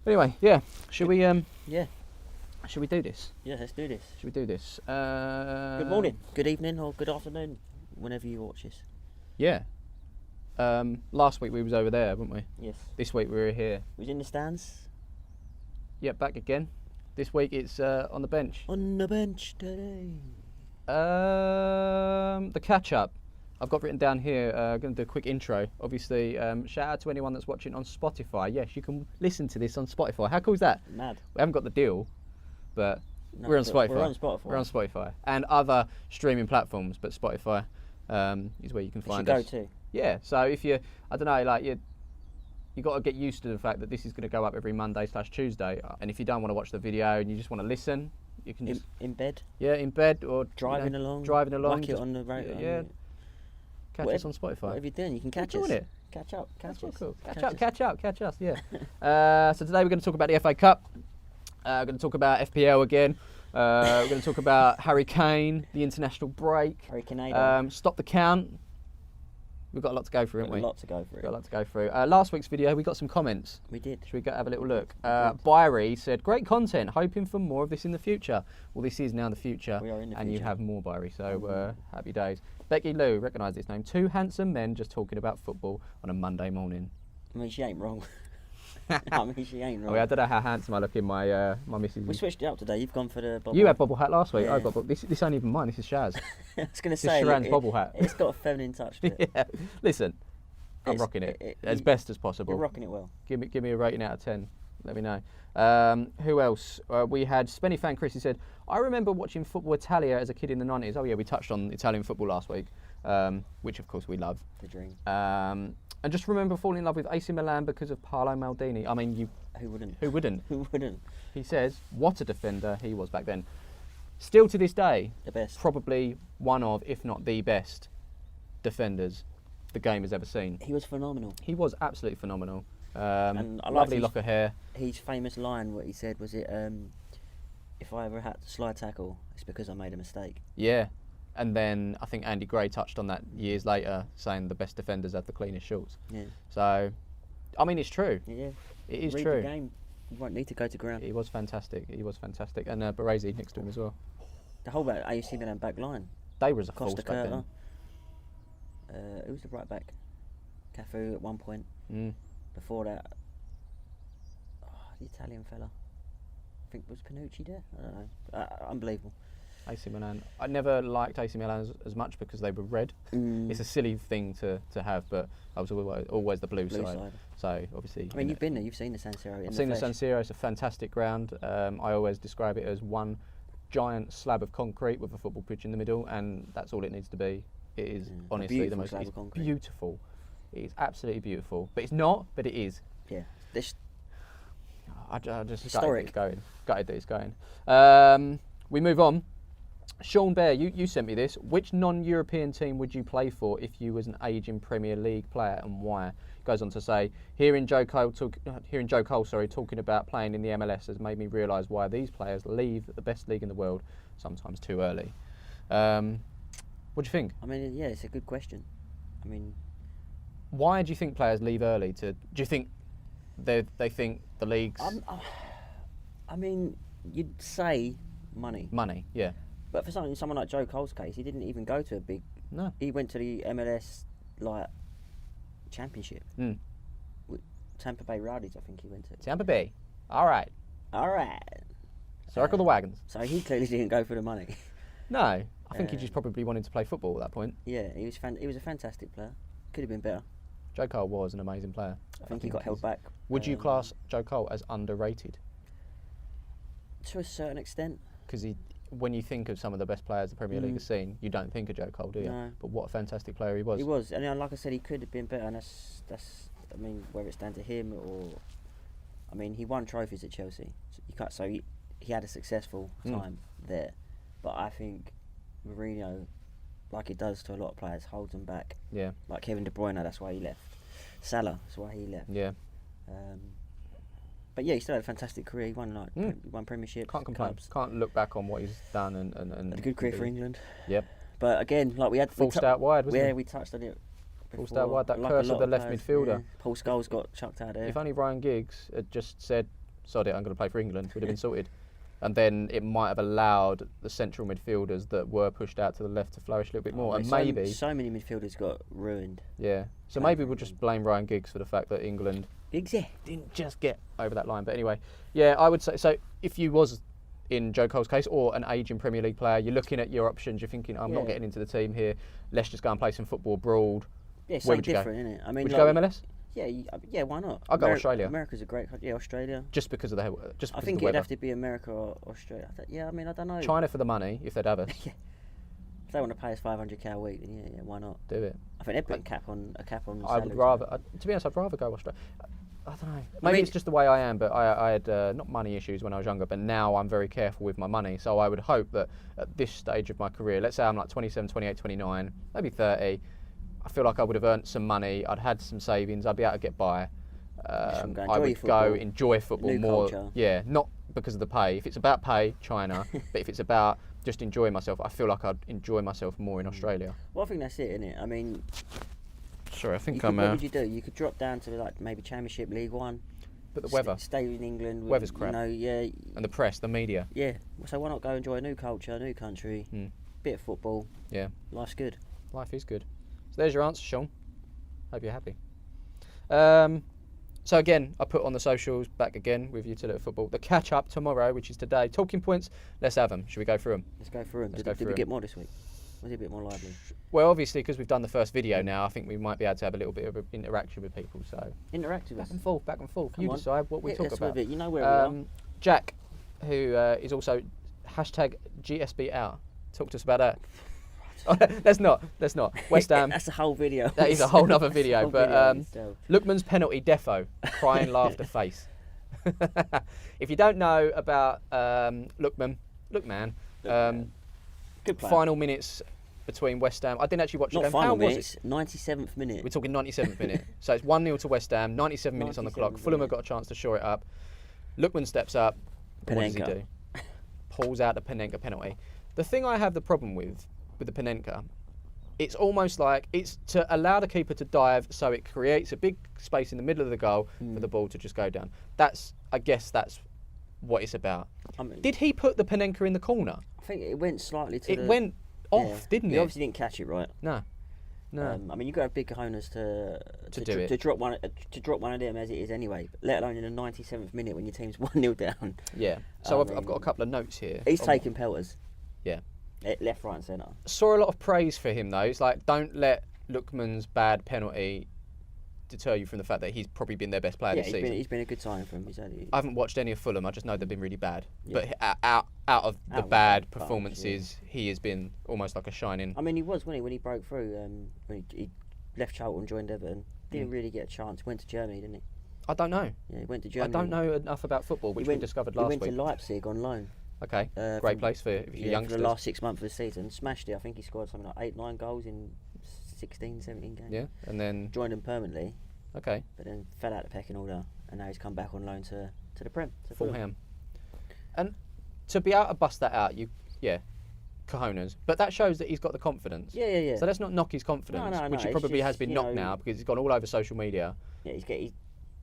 Anyway, yeah. Should we Yeah. Should we do this? Yeah, let's do this. Should we do this? Good morning, good evening, or good afternoon, whenever you watch this. Yeah. Last week we was over there, weren't we? Yes. This week we were here. Was in the stands. Yeah, back again. This week it's on the bench. On the bench today. The catch up. I've got written down here. I'm going to do a quick intro. Obviously, shout out to anyone that's watching on Spotify. Yes, you can listen to this on Spotify. How cool is that? Mad. We haven't got the deal, but No, we're on but Spotify. We're on Spotify. We're on Spotify and other streaming platforms, but Spotify is where you can find us. Go to. Yeah. So if you, I don't know, like you got to get used to the fact that this is going to go up every Monday/Tuesday, and if you don't want to watch the video and you just want to listen, you can just in bed. Yeah, in bed or Driving along. Driving Whack it on the road. Yeah. Catch us on Spotify. Whatever you're doing, you can catch us. It. Catch up. Catch us. Cool. Catch us. Yeah. So today we're going to talk about the FA Cup. We're going to talk about FPL again. We're going to talk about Harry Kane, the international break. Harry Kane. Stop the count. We've got a lot to go through, haven't we? A lot to go through. Got a lot to go through. Last week's video, we got some comments. We did. Should we go have a little look? Byrie said, "Great content. Hoping for more of this in the future." Well, this is now the future. We are in the and future. you have more, Byrie. So happy days. Becky Lou, recognise this name. Two handsome men just talking about football on a Monday morning. I mean, she ain't wrong. She ain't wrong. I don't know how handsome I look in my my missus. We switched it up today. You've gone for the bobble. You had bobble hat last week. Yeah. I got this ain't even mine. This is Shaz. I was going to This say. is Sharan's bobble hat. It's got a feminine touch to it. Yeah. Listen, I'm rocking it as best as possible. You're rocking it well. Give me a rating out of 10. Let me know. Who else? We had Spenny fan Chris. He said, "I remember watching football Italia as a kid in the 90s." Oh yeah, we touched on Italian football last week, which of course we love. The dream. And just remember falling in love with AC Milan because of Paolo Maldini. I mean, Who wouldn't? who wouldn't? Who wouldn't? He says, what a defender he was back then. Still to this day, The best. probably one of, if not the best, defenders the game has ever seen. He was phenomenal. He was absolutely phenomenal. And I Lovely like lock of hair. His famous line, what he said, was it, if I ever had to slide tackle, it's because I made a mistake. Yeah. And then I think Andy Gray touched on that years later, saying the best defenders have the cleanest shorts. Yeah. So, I mean, it's true. Yeah. It is Read true. the game. You won't need to go to ground. He was fantastic. And Baresi next to him as well. The whole back, AC Milan back line. They was a Costa force back Curta. then. Who was the right back? Cafu at one point. Mm. Before that, the Italian fella. I think was Panucci there. I don't know. Unbelievable. AC Milan. I never liked AC Milan as much because they were red. It's a silly thing to have, but I was always the blue side. So obviously. I mean, you've been there. You've seen the San Siro. I've seen the San Siro. It's a fantastic ground. I always describe it as one giant slab of concrete with a football pitch in the middle, and that's all it needs to be. It is honestly the most beautiful. It is absolutely beautiful, but it's not. But it is. Yeah. This. I just Historic. gutted that it's going. We move on. Sean Bear, you sent me this. Which non-European team would you play for if you was an aging Premier League player, and why? Goes on to say, hearing Joe Cole talking about playing in the MLS has made me realise why these players leave the best league in the world sometimes too early. What do you think? I mean, yeah, it's a good question. I mean, why do you think players leave early? Do you think they think the league's I mean, you'd say money. Money, yeah. But for someone like Joe Cole's case, he didn't even go to a big. No. He went to the MLS championship. With Tampa Bay Rowdies, I think he went to. Tampa Bay. All right. Circle the wagons. So he clearly didn't go for the money. No, I think he just probably wanted to play football at that point. Yeah, he was a fantastic player. Could have been better. Joe Cole was an amazing player. I think he got held back. Would you class Joe Cole as underrated? To a certain extent. Because when you think of some of the best players the Premier League has seen, you don't think of Joe Cole, do you? No. But what a fantastic player he was. He was, and like I said, he could have been better. And that's. I mean, whether it's down to him or, I mean, he won trophies at Chelsea. So you can't. So he had a successful time there, but I think Mourinho, like he does to a lot of players, holds them back. Yeah. Like Kevin De Bruyne, that's why he left. Salah, that's why he left. Yeah. But yeah, he still had a fantastic career. He won won premierships. Can't complain. Clubs. Can't look back on what he's done and Had a good career for England. Yep. But again, like we had forced out wide, wasn't yeah, he? we touched on it. Forced out wide. That curse of the left midfielder. Yeah. Paul Scholes got chucked out there. If only Ryan Giggs had just said, sod it, I'm going to play for England, would have been sorted. And then it might have allowed the central midfielders that were pushed out to the left to flourish a little bit more. And maybe so many midfielders got ruined. Yeah. So maybe we'll just blame Ryan Giggs for the fact that England didn't just get over that line. But anyway, yeah, I would say, so if you was in Joe Cole's case, or an aging Premier League player, you're looking at your options, you're thinking, I'm not getting into the team here, let's just go and play some football abroad. Yeah, it's so different, isn't it? I mean, would you go MLS? Yeah, why not? I'll go Australia. America's a great country. Yeah, Australia. Just because of the I think it'd have to be America or Australia. I mean, I don't know. China for the money, if they'd have us. Yeah. If they want to pay us $500k a week, then yeah, why not? Do it. I think they'd put a cap on. I would rather, to be honest, I'd rather go Australia. I don't know. Maybe it's just the way I am, but I had not money issues when I was younger, but now I'm very careful with my money. So I would hope that at this stage of my career, let's say I'm like 27, 28, 29, maybe 30, I feel like I would have earned some money, I'd had some savings, I'd be able to get by. I would go enjoy football more. Culture. Yeah, not because of the pay. If it's about pay, China. But if it's about just enjoying myself, I feel like I'd enjoy myself more in Australia. Well, I think that's it, isn't it? I mean, sorry, I think what would you do? You could drop down to like maybe Championship, League One. But the weather. Stay in England. Weather's crap. You know, yeah. And the press, the media. Yeah. So why not go enjoy a new culture, a new country, bit of football. Yeah. Life's good. Life is good. So there's your answer, Sean. Hope you're happy. So again, I put on the socials back again with Utilita Football. The catch up tomorrow, which is today. Talking points. Let's have them. Should we go through them? Let's go through them. Did we get more this week? Was it a bit more lively? Well, obviously, because we've done the first video now, I think we might be able to have a little bit of interaction with people. So interactive. Back and forth, back and forth. You decide what we talk about. You know where we are. Jack, who is also #GSB out. Talk to us about that. Let's not. West Ham. That's a whole video. That is a whole other video. But Lookman's penalty, defo, crying laughter face. If you don't know about Lookman, good player. Final minutes between West Ham. I didn't actually watch the game. Final minutes, 97th minute. We're talking 97th minute. So it's 1-0 to West Ham, 97 minutes on the clock. Fulham have got a chance to shore it up. Lookman steps up. Panenka. What does he do? Pulls out the Panenka penalty. The thing I have the problem with the Panenka, it's almost like it's to allow the keeper to dive so it creates a big space in the middle of the goal for the ball to just go down. I guess that's what it's about. Did he put the Panenka in the corner? I think it went slightly to It went off, didn't it? He obviously didn't catch it right. No. I mean, you've got to have big cojones to drop one of them as it is anyway, let alone in the 97th minute when your team's 1-0 down. Yeah. So I've got a couple of notes here. He's taking pelters. Yeah. Left, right and centre. Saw a lot of praise for him though. It's like, don't let Lookman's bad penalty deter you from the fact that he's probably been their best player this season. He's been a good signing for him. I haven't watched any of Fulham. I just know they've been really bad. Yeah. But out of the bad performances, he has been almost like a shining. I mean, he was, wasn't he, when he broke through, when he left Charlton, joined Everton. Didn't really get a chance. Went to Germany, didn't he? I don't know. Yeah, he went to Germany. I don't know enough about football, which we discovered last week. He went to Leipzig on loan. Okay, great place for youngsters. For the last 6 months of the season, smashed it. I think he scored something like 8-9 goals in 16, 17 games. Yeah, and then joined them permanently. Okay. But then fell out the pecking order, and now he's come back on loan to the Prem. To Fulham. And to be able to bust that out, cojones. But that shows that he's got the confidence. Yeah. So let's not knock his confidence, which he probably has been knocked now because he's gone all over social media. Yeah,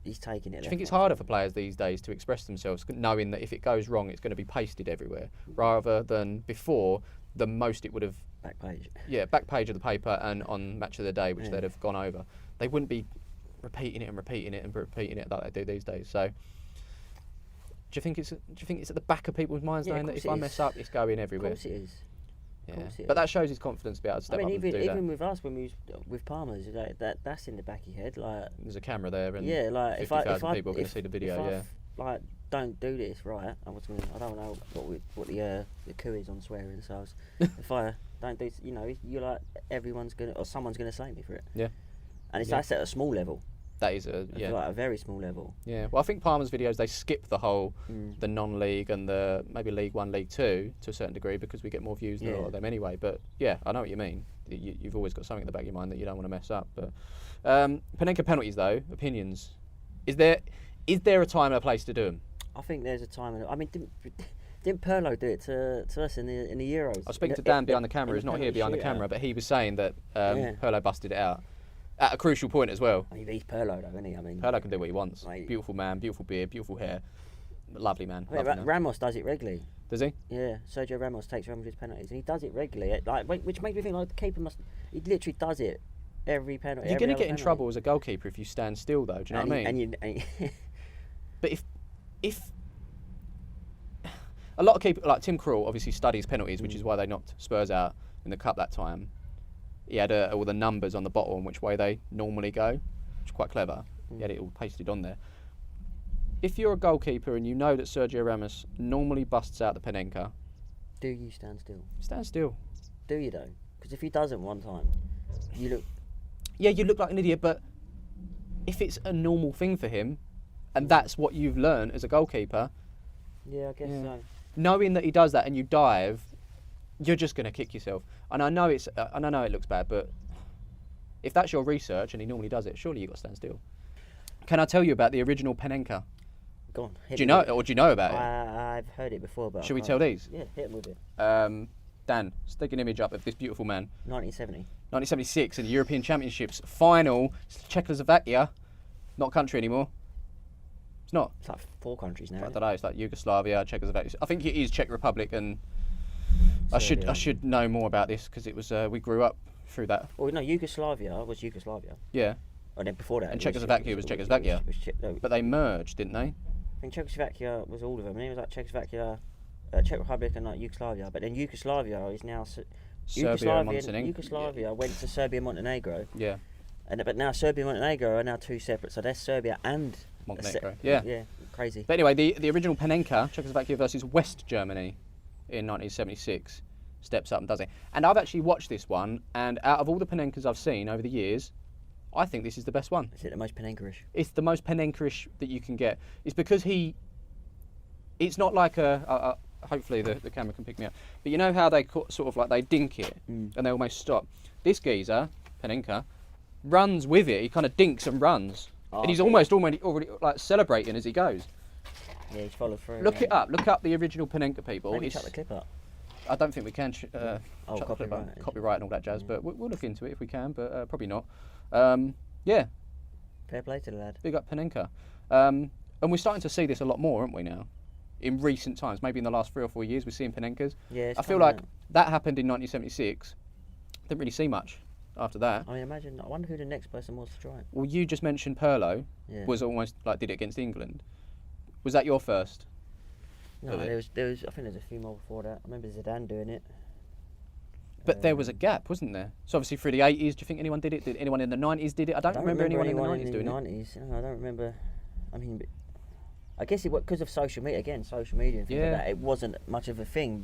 he's taking it. Do you think it's harder for players these days to express themselves, knowing that if it goes wrong, it's going to be pasted everywhere, rather than before, the most it would have... Back page. Yeah, back page of the paper and on Match of the Day, which they'd have gone over. They wouldn't be repeating it like they do these days. So, do you think it's at the back of people's minds knowing that if I mess up, it's going everywhere? Of course it is. Yeah, but that shows his confidence to be able to step up and do that. Even with us, when we was with Palmer's, that's in the back of your head. Like, there's a camera there, and like 50,000 people are going to see the video. Like, don't do this, right? I don't know what the coup is on swearing. So if I don't do, you're like everyone's gonna or someone's gonna slate me for it. Yeah, and that's at a small level. That is like a very small level. Yeah, well, I think Palmer's videos, they skip the whole the non-league and the maybe League 1, League 2 to a certain degree because we get more views than a lot of them anyway. But yeah, I know what you mean. You've always got something in the back of your mind that you don't want to mess up. But Panenka penalties though, opinions. Is there a time and a place to do them? I think there's a time. I mean, didn't Pirlo do it to us in the Euros? I was speaking to Dan behind the camera. He's not here behind the camera, but he was saying that Pirlo busted it out. At a crucial point as well. I mean, he's Pirlo though, isn't he? I mean, Pirlo can do what he wants. Beautiful man, beautiful beard, beautiful hair. lovely man. I mean, Lovely man. Ramos does it regularly. Does he? Yeah, Sergio Ramos takes Real Madrid's penalties, and he does it regularly. Which makes me think like the keeper must. He literally does it every penalty. You're going to get in trouble as a goalkeeper if you stand still, though. Do you know what I mean? But if a lot of keepers, like Tim Krul, obviously studies penalties, which is why they knocked Spurs out in the cup that time. He had all the numbers on the bottle and which way they normally go, which is quite clever. He had it all pasted on there. If you're a goalkeeper and you know that Sergio Ramos normally busts out the Panenka, do you stand still? Stand still. Do you though? Because if he doesn't one time, you look. Yeah, you look like an idiot. But if it's a normal thing for him, and that's what you've learned as a goalkeeper, yeah, I guess so. Knowing that he does that and you dive, you're just going to kick yourself. And I know and I know it looks bad, but if that's your research and he normally does it, surely you've got to stand still. Can I tell you about the original Panenka? Go on. Do you know about it? I've heard it before, but Should we tell these? Yeah, hit him with it. Dan, stick an image up of this beautiful man. 1970. 1976 in the European Championships final, Czechoslovakia, not a country anymore. It's not. It's like 4 countries now. I don't know. It's like Yugoslavia, Czechoslovakia. I think it is Czech Republic, and I should know more about this because it was we grew up through that. Well, no, Yugoslavia was Yugoslavia. Yeah. And then before that, And Czechoslovakia was Czechoslovakia. But they merged, didn't they? I think Czechoslovakia was all of them. And it was like Czechoslovakia, Czech Republic, and like Yugoslavia. But then Yugoslavia is now Serbia and Montenegro. Yugoslavia went to Serbia and Montenegro. Yeah. But now Serbia and Montenegro are now 2 separate. So there's Serbia and Montenegro. Yeah. Yeah, crazy. But anyway, the original Panenka, Czechoslovakia versus West Germany in 1976, steps up and does it. And I've actually watched this one, and out of all the Panenkas I've seen over the years, I think this is the best one. Is it the most Panenka-ish? It's the most Panenka-ish that you can get. It's because it's not like hopefully the camera can pick me up. But you know how they sort of like they dink it and they almost stop. This geezer, Panenka, runs with it. He kind of dinks and runs. And he's already like celebrating as he goes. Yeah, he's followed through. Look it up. Look up the original Panenka, people. Maybe chuck the clip up. I don't think we can chuck the clip up. Copyright. Copyright and all that jazz, but we'll look into it if we can, but probably not. Yeah. Fair play to the lad. Big up Panenka. And we're starting to see this a lot more, aren't we, now? In recent times, maybe in the last 3 or 4 years, we're seeing Panenkas. Yeah, I feel like that happened in 1976. Didn't really see much after that. I wonder who the next person was to try it. Well, you just mentioned Pirlo was almost like did it against England. Was that your first? No, there was. I think there's a few more before that. I remember Zidane doing it. But there was a gap, wasn't there? So obviously through the 80s, do you think anyone did it? Did anyone in the 90s did it? I don't remember anyone in the 90s doing it. No, I don't remember. I mean, I guess it was because of social media. Again, social media and things like that. It wasn't much of a thing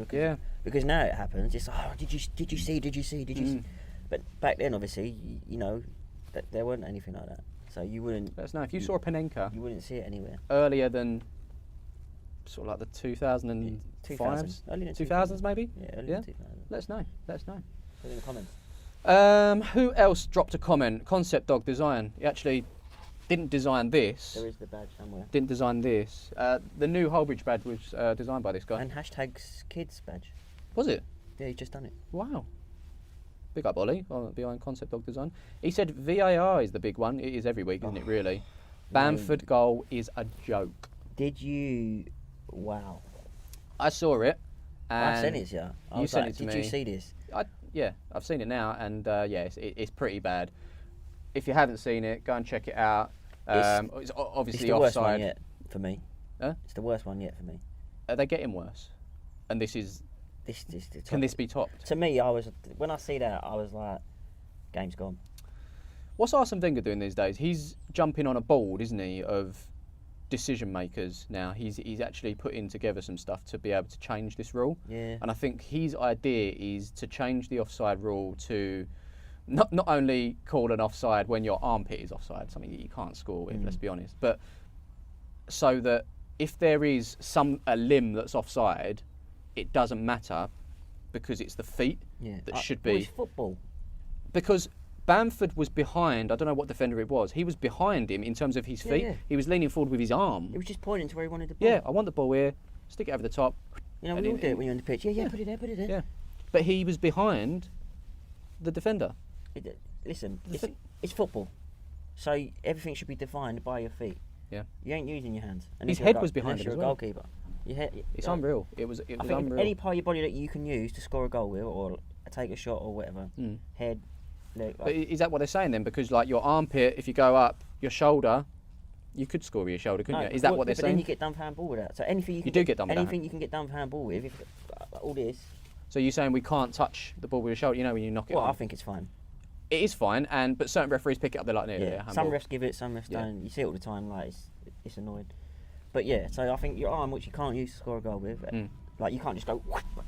because now it happens. It's like, oh, did you see? But back then, obviously, you know, that there weren't anything like that. So you wouldn't. Let us know if you saw a Panenka. You wouldn't see it anywhere. Earlier than sort of like the 2005s, 2000s maybe. Yeah, early 2000s. Let us know. Put it in the comments. Who else dropped a comment? Concept Dog Design. He actually didn't design this. There is the badge somewhere. Didn't design this. The new Hullbridge badge was designed by this guy. And #kids badge. Was it? Yeah, he's just done it. Wow. Big up, Ollie, behind Concept Dog Design. He said VAR is the big one. It is every week, isn't it, really? Bamford goal is a joke. Did you... Wow. I saw it. I sent it to you. You sent it to me. Did you see this? Yeah, I've seen it now, and it's pretty bad. If you haven't seen it, go and check it out. It's obviously it's the offside. Worst one yet for me. Huh? It's the worst one yet for me. Are they getting worse? And this is... Can this be topped? To me, when I see that, I was like, game's gone. What's Arsene Wenger doing these days? He's jumping on a board, isn't he, of decision makers now. He's actually putting together some stuff to be able to change this rule. Yeah. And I think his idea is to change the offside rule to not only call an offside when your armpit is offside, something that you can't score with, let's be honest, but so that if there is a limb that's offside, it doesn't matter because it's the feet that should be. Well, it's football. Because Bamford was behind, I don't know what defender it was, he was behind him in terms of his feet. Yeah. He was leaning forward with his arm. He was just pointing to where he wanted the ball. Yeah, I want the ball here, stick it over the top. You know, we all do it when you're on the pitch. Yeah, put it there. Yeah. But he was behind the defender. Listen, it's football. So everything should be defined by your feet. Yeah. You ain't using your hands. His head was behind unless him you're as a well. goalkeeper. Your head, It's unreal. It was I think unreal. any part of your body that you can use to score a goal with, or take a shot or whatever, head, leg. But is that what they're saying then? Because like your armpit, if you go up, your shoulder, you could score with your shoulder, couldn't you? Is that what they're but saying? Then you get done for handball with that. So anything you can do get done with that. anything you can get done for handball with, if, all this. So you're saying we can't touch the ball with your shoulder? You know when you knock it Well, on? I think it's fine. It is fine, but certain referees pick it up. They're like, no, Yeah. Some refs give it, some refs don't. You see it all the time. Like it's annoying. But yeah, so I think your arm, which you can't use to score a goal with, like you can't just go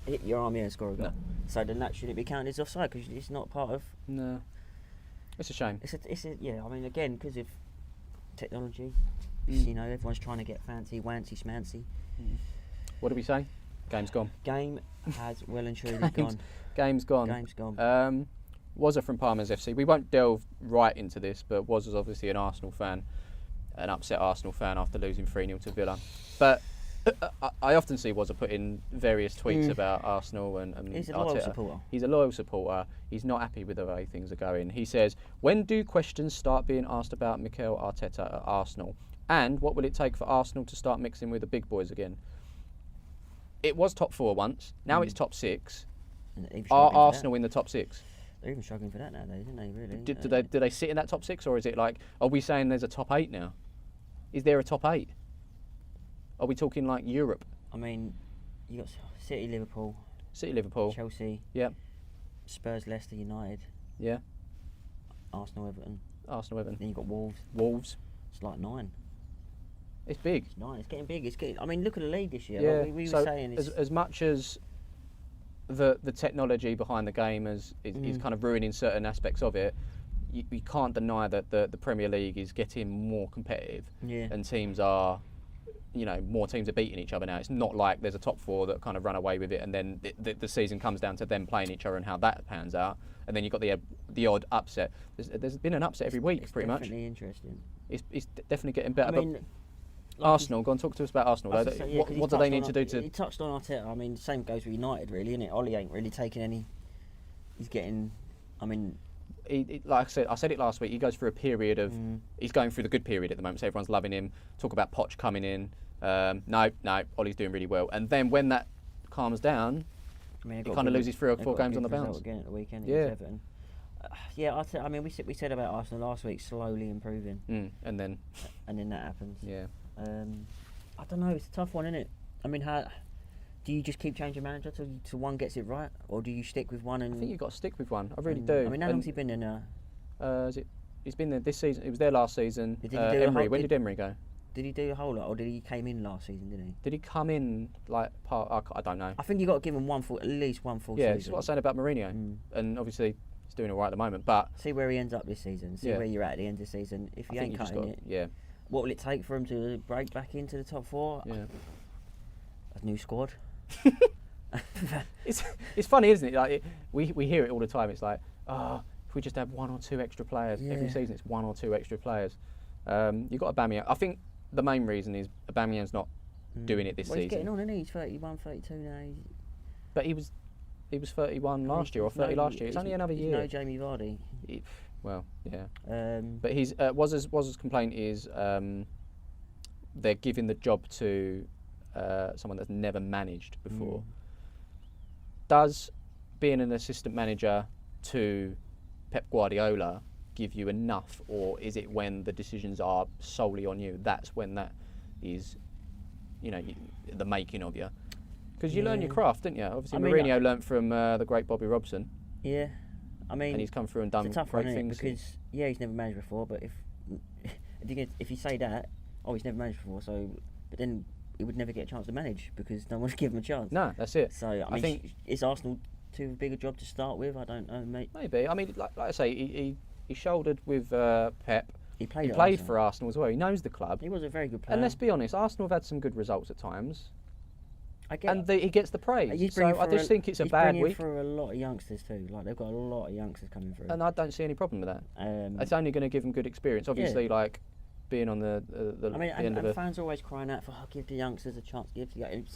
hit your arm here and score a goal. No. So then that shouldn't be counted as offside because it's not part of. No. It's a shame. It's a yeah. I mean, again, because of technology, you know, everyone's trying to get fancy, wancy, schmancy. What did we say? Game's gone. Game has well and truly gone. Game's gone. Game's gone. Wazza from Palmer's FC. We won't delve right into this, but Wazza's obviously an Arsenal fan, an upset Arsenal fan after losing 3-0 to Villa. But I often see Wazza put in various tweets about Arsenal and He's a Arteta. loyal supporter. He's a loyal supporter. He's not happy with the way things are going. He says, when do questions start being asked about Mikel Arteta at Arsenal? And what will it take for Arsenal to start mixing with the big boys again? It was top 4 once. Now it's top 6. Are Arsenal in the top 6? They're even struggling for that nowadays, aren't they, really? Do they sit in that top 6, or is it like, are we saying there's a top 8 now? Is there a top 8? Are we talking like Europe? I mean, you got City, Liverpool, Chelsea, Spurs, Leicester, United, Arsenal, Everton. Then you got Wolves. It's like 9. It's big. It's 9. It's getting big. It's getting. I mean, look at the league this year. Yeah. Like we so were saying, as much as the technology behind the game is kind of ruining certain aspects of it, you can't deny that the Premier League is getting more competitive, and teams are, more teams are beating each other now. It's not like there's a top 4 that kind of run away with it, and then the season comes down to them playing each other and how that pans out, and then you've got the odd upset. There's been an upset every week, pretty much. It's definitely interesting. It's definitely getting better. I mean, Arsenal, go on, talk to us about Arsenal. What do they need to do to... He touched on Arteta. I mean, same goes with United, really, isn't it? Ollie ain't really taking any... He's getting... I mean... like I said it last week, he goes through a period of... He's going through the good period at the moment, so everyone's loving him. Talk about Poch coming in. No, Ollie's doing really well. And then when that calms down, he kind of loses 3 or 4 games on the bounce. Again at the weekend against Everton. I mean, we said about Arsenal last week, slowly improving. And then that happens. Yeah. I don't know, it's a tough one, isn't it? I mean, how do you just keep changing manager till one gets it right, or do you stick with one? And I think you've got to stick with one. I really do. I mean, how long's he been in there now? He's been there this season. He was there last season. When did Emery go? Did he do the whole lot, or did he came in last season? Didn't he? Did he come in like part? I don't know. I think you got to give him at least one full season. Yeah, that's what I was saying about Mourinho, and obviously he's doing all right at the moment. But see where he ends up this season. See where you're at the end of the season. If he ain't cutting it, what will it take for him to break back into the top 4? Yeah, a new squad. It's funny, isn't it? Like we hear it all the time. It's like, if we just have 1 or 2 extra players every season, it's 1 or 2 extra players. You've got Aubameyang. I think the main reason is Aubameyang's not doing it this season. He's getting on, isn't he? He's 31, 32 now. But he was 31 last year or 30 last year. It's only another year. No Jamie Vardy. Well, yeah. But his Wazza's complaint is they're giving the job to someone that's never managed before. Does being an assistant manager to Pep Guardiola give you enough, or is it when the decisions are solely on you? That's when that is, the making of you. Because you learn your craft, didn't you? Obviously, Mourinho learnt from the great Bobby Robson. Yeah, I mean, and he's come through and done great things. Because he's never managed before. But if you say that, he's never managed before, but then he would never get a chance to manage because no one would give him a chance. No, that's it. So I think is Arsenal too big a job to start with? I don't know, mate. Maybe. I mean, like I say, he shouldered with Pep. He played for Arsenal as well. He knows the club. He was a very good player. And let's be honest, Arsenal have had some good results at times. He gets the praise. So I just think it's a bad week. He's bringing through a lot of youngsters too. Like they've got a lot of youngsters coming through. And I don't see any problem with that. It's only going to give them good experience. Obviously, like being on the end of it. Fans are always crying out for give the youngsters a chance.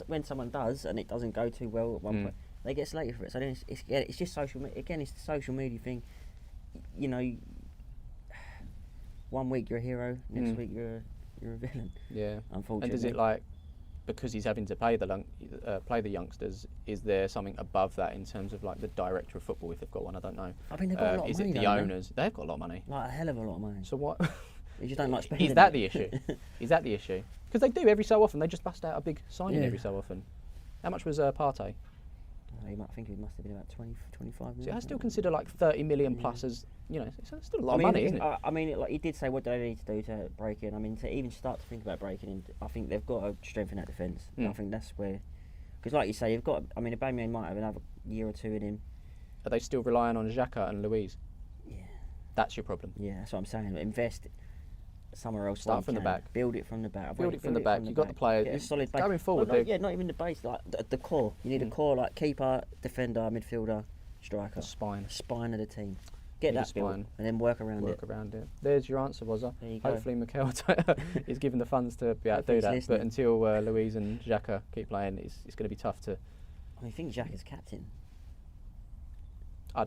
When someone does and it doesn't go too well at one point, they get slated for it. So then it's just social. Again, it's the social media thing. One week you're a hero, next week you're you're a villain. Yeah. Unfortunately. And does it because he's having to play the youngsters? Is there something above that in terms of like the director of football, if they've got one? I don't know. I mean, they've got a lot of is money. it the owners? They've got a lot of money. Like a hell of a lot of money. So what? You just don't like spending. Is that the issue? Is that the issue? Because they do every so often. They just bust out a big signing every so often. How much was Partey? I think it must have been about 20, 25 million. See, I still consider like 30 million plus as, it's still a lot of money, isn't it? I mean, like he did say, what do they need to do to break in? I mean, to even start to think about breaking in, I think they've got to strengthen that defence. I think that's where, because like you say, you've got. I mean, Aubameyang might have another year or two in him. Are they still relying on Xhaka and Luiz? Yeah. That's your problem. Yeah, that's what I'm saying. Invest somewhere else. Start from the back. Build it from the back. Build it from the back. You've got the players. Get a solid base. Going forward, not even the base. Like the core. You need a core, like keeper, defender, midfielder, striker. The spine of the team. Get that built, and then work around it. There's your answer, Wazza. There you go. Hopefully, Mikel is given the funds to be able to do that. Listening. But until Luiz and Xhaka keep playing, it's going to be tough to. I think Xhaka's captain. I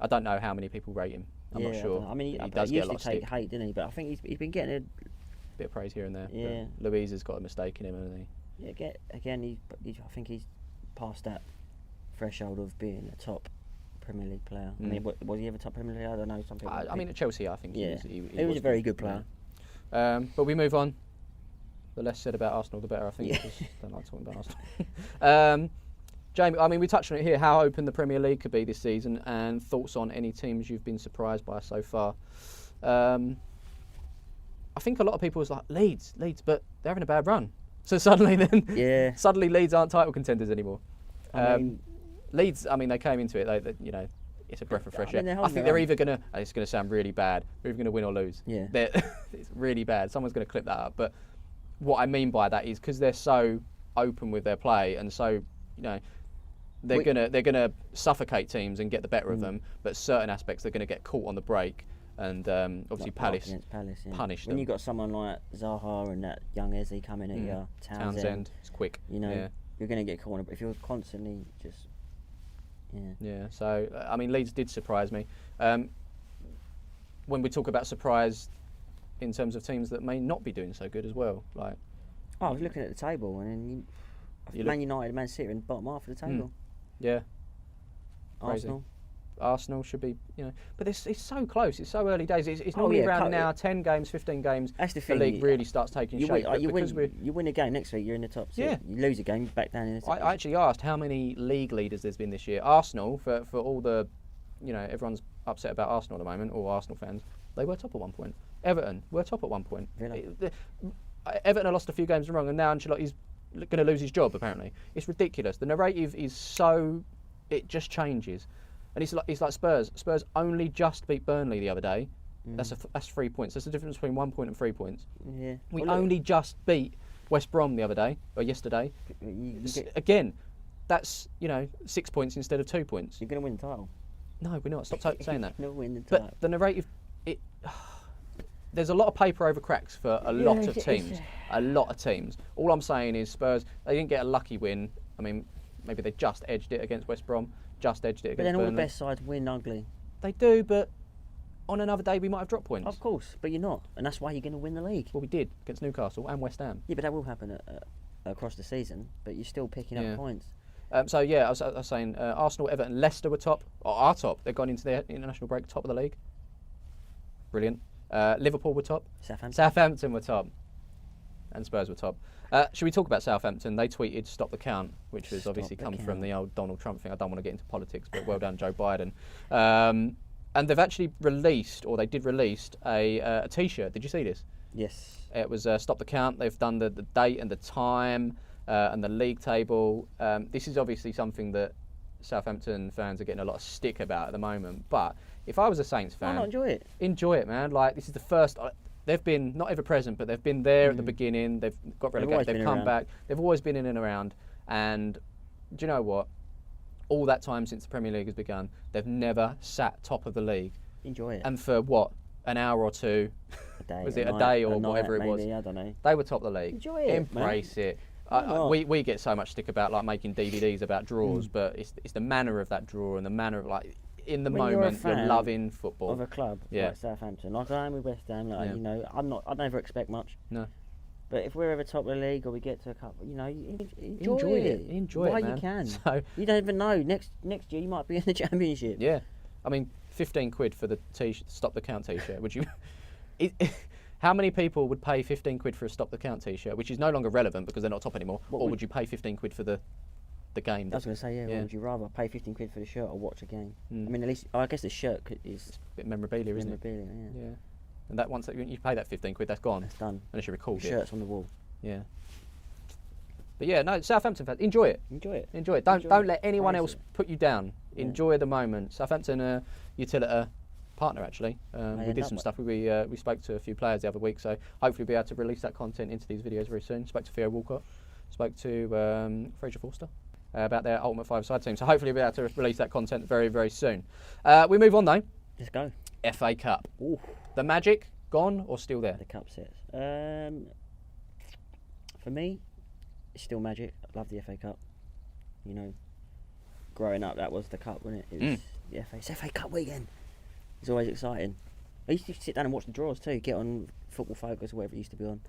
don't know how many people rate him. I'm not sure. I mean, he does he get a used lot to of take stick. hate, didn't he? But I think he's been getting a Bit of praise here and there. Yeah. But Luiz has got a mistake in him, hasn't he? Yeah, I think he's past that threshold of being a top Premier League player. I mean, was he ever top Premier League? I don't know. Some people. I mean, at Chelsea, I think he was a very good player. But we move on. The less said about Arsenal, the better, I think. Because I don't like talking about Arsenal. Jamie, I mean, we touched on it here, how open the Premier League could be this season, and thoughts on any teams you've been surprised by so far. I think a lot of people was like, Leeds, but they're having a bad run. So suddenly suddenly Leeds aren't title contenders anymore. Leeds, I mean, they came into it, it's a breath of fresh air. I think they're either going to, it's going to sound really bad, they're either going to win or lose. Yeah. It's really bad. Someone's going to clip that up. But what I mean by that is because they're so open with their play and so, they're gonna suffocate teams and get the better of them, but certain aspects they're gonna get caught on the break, and obviously Palace punish them. When you've got someone like Zaha and that young Eze coming at you, Townsend, it's quick. You're gonna get caught on it if you're constantly just. Yeah. So I mean, Leeds did surprise me. When we talk about surprise in terms of teams that may not be doing so good as well, like. I was looking at the table and then Man United, Man City are in the bottom half of the table. Yeah. Arsenal should be, but it's so close. It's so early days. It's normally around now 10 games, 15 games. That's the thing. The league really starts taking shape. You win a game next week, you're in the top six. Yeah. You lose a game, you're back down in the top. I actually asked how many league leaders there's been this year. Arsenal, for all the, everyone's upset about Arsenal at the moment, all Arsenal fans. They were top at one point. Everton were top at one point. Really? Everton have lost a few games in a row, and now Ancelotti's going to lose his job. Apparently, it's ridiculous. The narrative is so, it just changes, and it's like Spurs. Spurs only just beat Burnley the other day. That's 3 points. That's the difference between 1 point and 3 points. Yeah. We only just beat West Brom the other day or yesterday. Again, that's 6 points instead of 2 points. You're going to win the title. No, we're not. Stop saying that. You're not winning the title. But the narrative, there's a lot of paper over cracks for a lot of teams. A lot of teams. All I'm saying is Spurs, they didn't get a lucky win. I mean, maybe they just edged it against West Brom, just edged it against Burnley. But then all the best sides win ugly. They do, but on another day we might have dropped points. Of course, but you're not. And that's why you're going to win the league. Well, we did against Newcastle and West Ham. Yeah, but that will happen across the season, but you're still picking up points. I was saying Arsenal, Everton, Leicester were top, or are top. They've gone into their international break top of the league. Brilliant. Liverpool were top. Southampton were top. And Spurs were top. Should we talk about Southampton? They tweeted "Stop the count," which was obviously come from the old Donald Trump thing. I don't want to get into politics, but well done, Joe Biden. And they've actually released a T-shirt. Did you see this? Yes. It was "Stop the count." They've done the date and the time and the league table. This is obviously something that Southampton fans are getting a lot of stick about at the moment. But if I was a Saints fan, why not enjoy it? Enjoy it, man. Like, this is the first. They've been not ever present, but they've been there at the beginning. They've got relegated. They've come back. They've always been in and around. And do you know what? All that time since the Premier League has begun, they've never sat top of the league. Enjoy it. And for what? An hour or two? Was it a day or whatever it was? I don't know. They were top of the league. Enjoy it. Embrace it. We get so much stick about like making DVDs about draws, but it's the manner of that draw and the manner of like in the moment you're loving football of a club like Southampton, like I am with West Ham. Like I never expect much. No. But if we're ever top of the league or we get to a cup, you know, enjoy it. Enjoy while it, man. you can. So, you don't even know. Next year you might be in the Championship. yeah. I mean, 15 quid for the Stop the Count t-shirt. Would you? How many people would pay 15 quid for a Stop the Count t-shirt, which is no longer relevant because they're not top anymore? Or would you pay 15 quid for the game? I was going to say, yeah. Would you rather pay 15 quid for the shirt or watch a game? I mean, at least I guess the shirt is it's a bit memorabilia, isn't it? Yeah. And that once you pay that 15 quid, that's gone. It's done. Unless you record the shirt's on the wall. Yeah. But yeah, no, Southampton fans, enjoy it. Enjoy it. Don't let anyone else put you down. Yeah. Enjoy the moment. Southampton, Utilita partner actually. We did some stuff. We spoke to a few players the other week, so hopefully we'll be able to release that content into these videos very soon. Spoke to Theo Walcott. Spoke to Fraser Forster about their Ultimate 5-side team. So hopefully we'll be able to release that content very, very soon. We move on though. Let's go. FA Cup. Ooh. The magic gone or still there? The cup sets. For me, it's still magic. I love the FA Cup. You know, growing up, that was the cup, wasn't it? It was the FA Cup weekend. It's always exciting. I used to sit down and watch the draws too. Get on Football Focus or whatever it used to be on.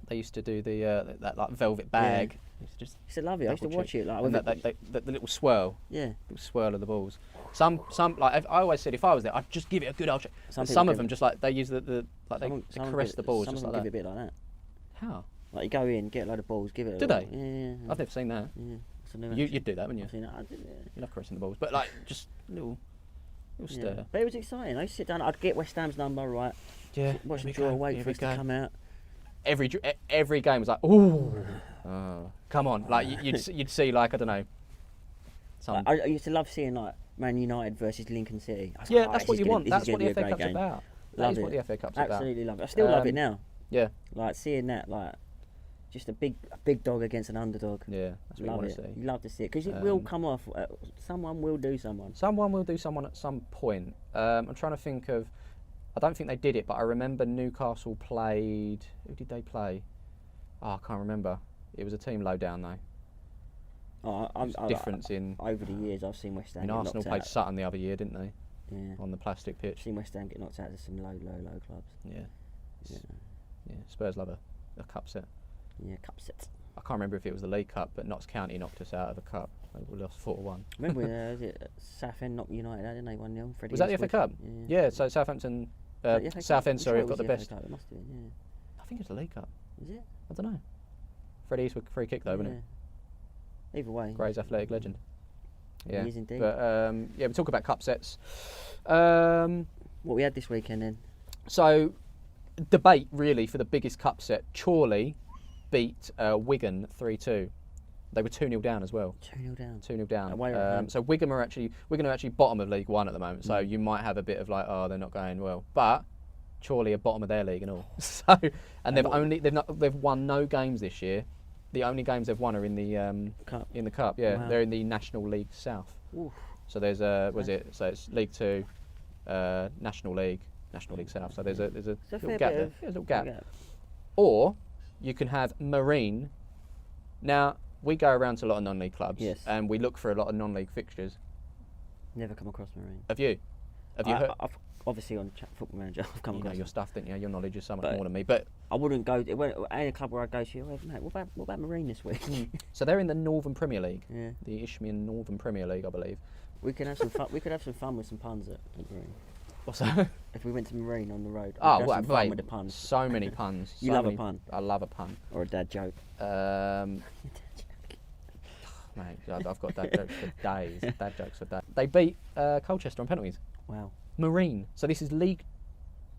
They used to do the that like velvet bag. Yeah. I used to love it. I used to watch it like with the little swirl. Yeah. Little swirl of the balls. Some like I always said, if I was there, I'd just give it a good old check. Some of them just like they use the caress the balls just like that. Give it a bit like that. How? Like you go in, get a load of balls, give it. Do they? Yeah. I've never seen that. Yeah. You'd do that, wouldn't you? I've seen that. I did, yeah. You love caressing the balls, but like just little stir. But it was exciting. I used to sit down. I'd get West Ham's number right. Yeah. Watch the draw, wait for it to come out. Every game was like, ooh, come on! Like you'd see like I don't know. I used to love seeing like Man United versus Lincoln City. Yeah, that's what you want. That's what the FA Cup's about. That is what the FA Cup's about. Absolutely love it. I still love it now. Yeah. Like seeing that, like just a big dog against an underdog. Yeah, that's what you want to see. You love to see it because it will come off. Someone will do someone. Someone will do someone at some point. I'm trying to think of. I don't think they did it, but I remember Newcastle played. Who did they play? Oh, I can't remember. It was a team low down though. Difference in over the years. I've seen West Ham. Arsenal played Sutton the other year, didn't they? Yeah. On the plastic pitch. I've seen West Ham get knocked out of some low clubs. Yeah. Yeah. Spurs love a cup set. Yeah, cup set. I can't remember if it was the League Cup, but Notts County knocked us out of a cup. We lost 4-1. Remember, was it Southend knocked United out, didn't they? 1-0. Was that the FA Cup? Yeah. So Southampton. Southend, sorry, have got the best. It must have been, yeah. I think it was the League Cup. Is it? I don't know. Freddie Eastwood free kick though, wasn't it? Either way. Gray's athletic legend. Yeah. He is indeed. But we talk about cup sets. What we had this weekend then? So, debate really for the biggest cup set. Chorley beat Wigan 3-2. They were 2-0 down as well. 2-0 down. 2-0 down. So Wigan are actually bottom of League One at the moment. So you might have a bit of like, oh, they're not going well. But Chorley are bottom of their league and all. They've won no games this year. The only games they've won are in the Cup. In the Cup, yeah. Wow. They're in the National League South. Oof. So there's So it's League Two, National League South. So there's a little gap there. There's a little gap. Or you can have Marine. Now we go around to a lot of non-league clubs, and we look for a lot of non-league fixtures. Never come across Marine. Have you? Have you heard? I've obviously on Football Manager, I've come across. You know your stuff, didn't you? Your knowledge is so much more than me. But I wouldn't go. Any club where I go to, mate, what about Marine this week? So they're in the Northern Premier League. Yeah. The Isthmian Northern Premier League, I believe. We could have some fun. We could have some fun with some puns at Marine. What's that? If we went to Marine on the road. Oh, well, fun with the puns. So many puns. You love a pun. I love a pun. Or a dad joke. Mate, I've got dad jokes for days. Dad jokes for days. They beat Colchester on penalties. Wow. Marine. So this is League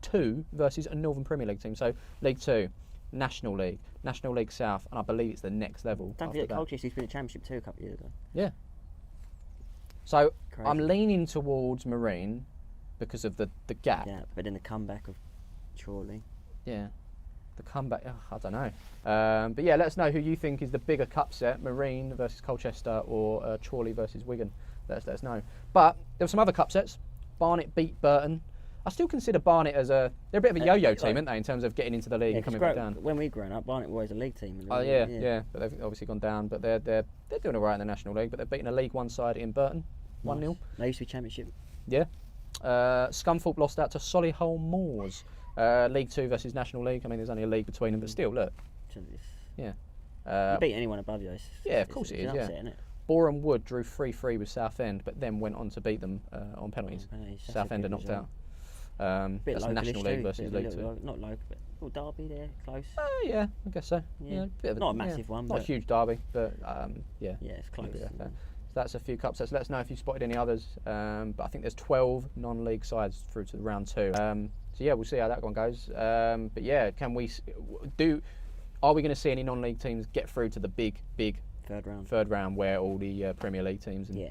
2 versus a Northern Premier League team. So League 2, National League South, and I believe it's the next level. Don't forget Colchester used to be in the Championship too a couple of years ago. Yeah. So Crazy. I'm leaning towards Marine because of the gap. Yeah, but then the comeback of Chorley. Yeah. The comeback, I don't know. But yeah, let us know who you think is the bigger cup set, Marine versus Colchester or Chorley versus Wigan. Let us know. But there were some other cup sets. Barnet beat Burton. I still consider Barnet as they're a bit of a yo-yo team, aren't they, in terms of getting into the league and coming back down. When we grown up, Barnet were always a league team. Oh yeah. But they've obviously gone down. But they're doing all right in the National League. But they've beaten a League One side in Burton, 1-0. They used to be Championship. Yeah. Scunthorpe lost out to Solihull Moors. League 2 versus National League. I mean, there's only a league between them, but still, look, You Yeah. beat anyone above you. Yeah, of course it is. It's Yeah. upset, isn't it? Boreham Wood drew 3-3 with Southend, but then went on to beat them on penalties. That's a Southend are good knocked result. out. Bit That's localish National League too, versus bit of a League Two. little- Not local, but little derby there, close. Yeah, I guess so. Yeah. Bit of Not a massive one, Not a but- huge derby, but yeah. Yeah, it's close. So that's a few cup sets. Let us know if you've spotted any others. But I think there's 12 non-league sides through to the round 2. So yeah, we'll see how that one goes. But yeah, can we are we going to see any non-league teams get through to the big third round where all the Premier League teams? And Yeah.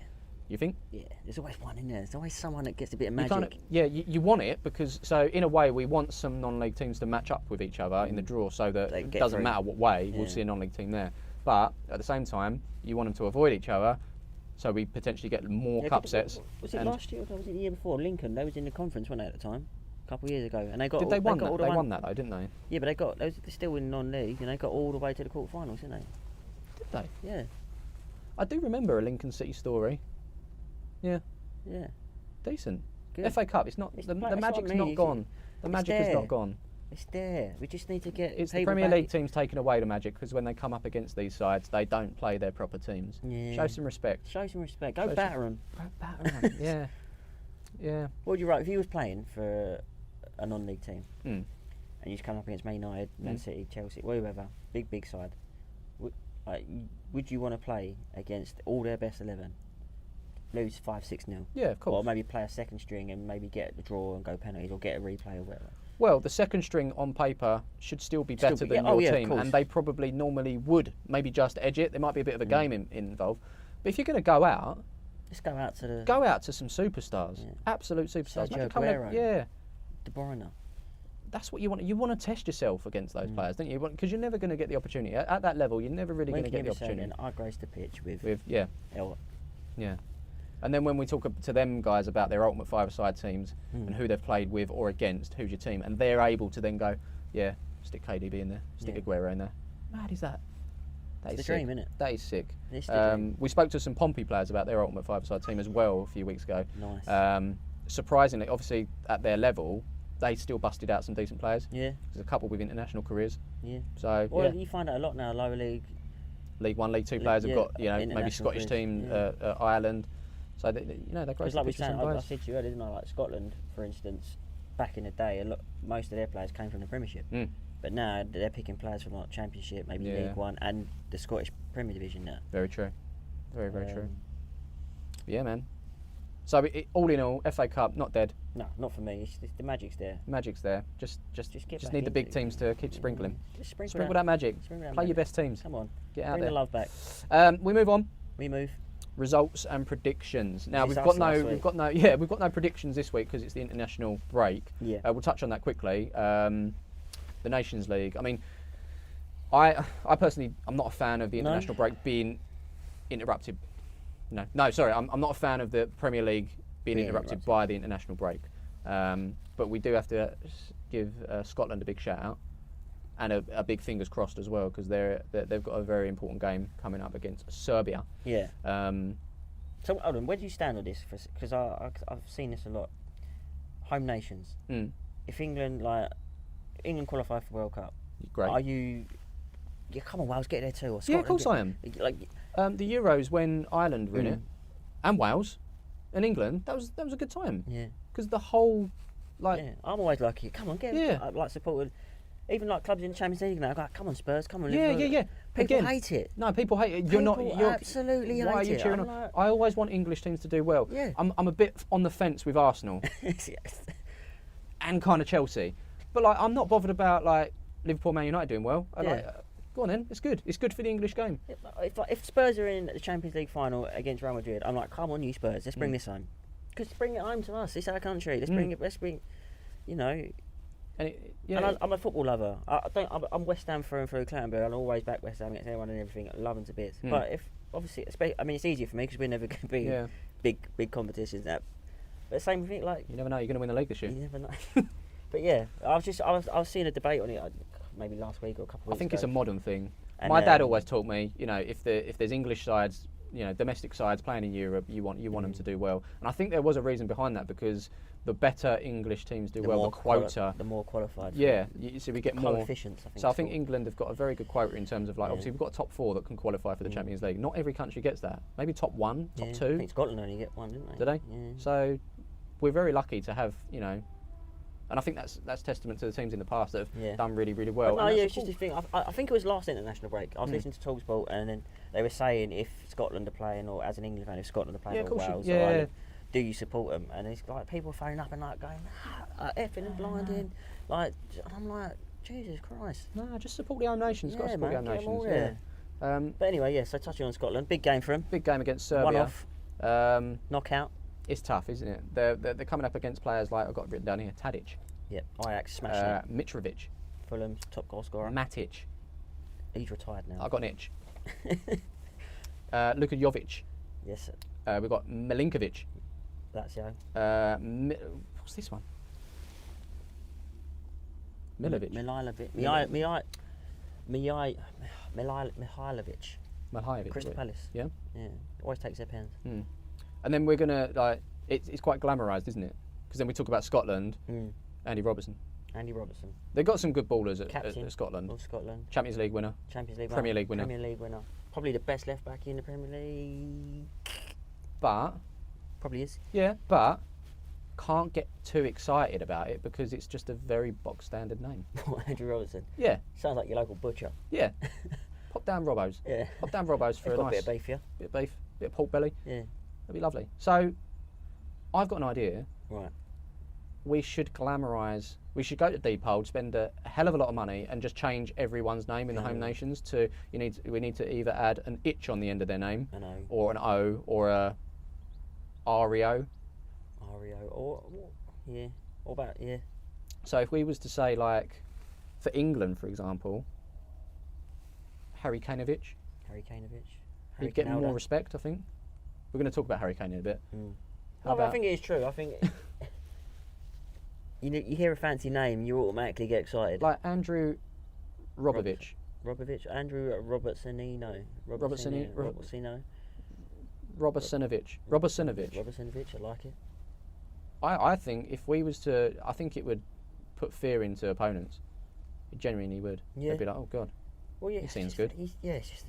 You think? Yeah, there's always one in there. There's always someone that gets a bit of You magic. you want it because, so in a way, we want some non-league teams to match up with each other in the draw so that They it get doesn't through. matter what way, we'll Yeah. see a non-league team there. But at the same time, you want them to avoid each other so we potentially get more Yeah, cup but sets. Was it and- last year or was it the year before? Lincoln, they was in the conference, weren't they, at the time? A couple of years ago. And they got Did they won got all that? the They way- won that though, didn't they? Yeah, but they're still in non-league and they got all the way to the quarterfinals, didn't they? Did they? Yeah, I do remember a Lincoln City story. Yeah, yeah. decent. Good. FA Cup, it's not It's the that's what I magic's mean, not it's- gone. The it's magic is there. not gone. It's there. We just need to get It's the people Premier back. League teams taking away the magic because when they come up against these sides, they don't play their proper teams. Yeah. Show some respect. Show some respect. Go Show batter them. Yeah, yeah. What would you write if you was playing for a non-league team Mm. and you just come up against Man United, Man City, Chelsea, whoever, big side? Would you want to play against all their best 11? Lose 5-6-0? Yeah, of course. Or maybe play a second string and maybe get the draw and go penalties or get a replay or whatever. Well, the second string on paper should still be Still better be- than yeah, oh your yeah, of team, course. and they probably normally would maybe just edge it. There might be a bit of a game involved. But if you're going to go out, Let's go out to the go out to some superstars, Yeah. absolute superstars. Sergio Maybe come in- Aguero. yeah, De Bruyne. that's what you want. You want to test yourself against those players, don't you? Because you're never going to get the opportunity at that level. You're never really When going to can get you the be saying opportunity. then, I graced the pitch with Yeah. El. And then when we talk to them guys about their ultimate five-a-side teams and who they've played with or against, who's your team, and they're able to then go, yeah, stick KDB in there, stick Yeah. Aguero in there. Mad is that? That It's is the sick. dream, innit? That is sick. It's the dream. We spoke to some Pompey players about their ultimate five-a-side team as well a few weeks ago. Nice. Surprisingly, obviously at their level, they still busted out some decent players. Yeah, There's a couple with international careers. yeah. So Well, yeah, you find that a lot now, lower league. League 1, League 2 players have yeah, got maybe international Scottish players, team, yeah. Ireland. So they're great. Because like we pictures saying, some I guys. said to you earlier, didn't I? Like Scotland, for instance, back in the day, most of their players came from the Premiership. Mm. But now they're picking players from like Championship, maybe Yeah. League One, and the Scottish Premier Division now. Very true. Very true. Um, Yeah, man. So all in all, FA Cup not dead. No, not for me. It's the magic's there. Magic's there. Just get back need the big into it. teams to keep sprinkling. Just sprinkle Sprinkle that magic. Sprinkle that Play your magic. best teams. Come on, Get out bring there. the love back. We move on. We move. Results and predictions. Now This we've is got us last we've week. got no predictions this week because it's the international break. Yeah. We'll touch on that quickly. The Nations League. I mean, I personally I'm not a fan of the No? international break being interrupted. No, sorry, I'm not a fan of the Premier League being interrupted by the international break. But we do have to give Scotland a big shout out and a big fingers crossed as well because they've got a very important game coming up against Serbia. Yeah. Um, So hold on, where do you stand on this? Because I've seen this a lot. Home nations. mm, If England qualify for World Cup, great. are you? Yeah, come on, Wales, get there too. Or Yeah, Scotland, of course I am. Like, The Euros when Ireland were in it, Mm. and Wales, and England, that was a good time yeah, because the whole yeah. I'm always like, come on, get. Yeah. I like supported. Even like clubs in the Champions League now, like, come on Spurs, come on. Yeah. People Again, hate it. No, people hate it. You're absolutely why are hate you it. cheering I'm on? like- I always want English teams to do well. Yeah. I'm a bit on the fence with Arsenal Yes. and kind of Chelsea, but like I'm not bothered about like Liverpool, Man United doing well. I like, Yeah. go on then, it's good. It's good for the English game. If Spurs are in the Champions League final against Real Madrid, I'm like, come on, you Spurs, let's bring this home. Because bring it home to us. It's our country. Let's bring it. Let's bring, you know. And And I'm a football lover. I'm West Ham through and through, Clattenburg. I'll always back West Ham against anyone and everything. I love them to bits. But if obviously, I mean, it's easier for me because we're never going to be Yeah. big competitions. But same thing, like you never know. You're going to win the league this year. you never know. But yeah, I was seeing a debate on it maybe last week or a couple of weeks I think ago. it's a modern thing. And, My dad always taught me, if there's English sides, domestic sides playing in Europe, you want them to do well. And I think there was a reason behind that, because the better English teams do well, the quota, the more qualified. Yeah, so we get more coefficients. I think so I think England have got a very good quota in terms of obviously we've got a top 4 that can qualify for the Champions League. Not every country gets that. Maybe top 1, top 2. I think Scotland only get 1, didn't they? Do they? Yeah. So we're very lucky to have and I think that's testament to the teams in the past that have done really, really well. But it's just a thing. I think it was last international break. I was listening to TalkSport, and then they were saying if Scotland are playing, or as an England fan, if Scotland are playing, or Wales, or Ireland, do you support them? And it's like people phoning up and like going, effing and blinding, and I'm like, Jesus Christ. No, just support the home nations. Got to support the home nations. But anyway, so touching on Scotland, big game for them. Big game against Serbia. 1-off. Knockout. It's tough, isn't it? They're coming up against players like I've got written down here: Tadic. Yep. Ajax smashing. Mitrovic. Fulham's top goal scorer. Matic. He's retired now. I've got an itch. Luka Jovic. Yes, sir. We've got Milinkovic. That's what's this one? Milovic. Mihailovic. Crystal Palace. Yeah. Yeah. Always takes their pens. And then we're gonna it's quite glamorised, isn't it? Because then we talk about Scotland. Andy Robertson. They've got some good ballers at Scotland. Of Scotland. Champions League winner. Premier League winner. Probably the best left back in the Premier League. But probably is. Yeah, but can't get too excited about it because it's just a very box standard name. Andrew Robertson. Yeah. Sounds like your local butcher. Yeah. Pop down Robbo's. Yeah. Pop down Robbo's for a nice bit of beef, yeah. Bit of beef, bit of pork belly. Yeah. That'd be lovely. So, I've got an idea. Right. We should glamorise. We should go to Deephold, spend a hell of a lot of money, and just change everyone's name in the home nations to. We need to either add an itch on the end of their name, an O, or an O, or a Ario. Or about. So if we was to say for England, for example, Harry Kaneovich. He'd get more respect, I think. We're going to talk about Harry Kane in a bit. I think it is true. I think you hear a fancy name, you automatically get excited. Like Andrew Robovic. Andrew Robertsonino. Robertsonovic. I like it. I think if we was to, I think it would put fear into opponents. It genuinely would. Yeah. They'd be like, oh God. Well, yeah. He seems good. It's just.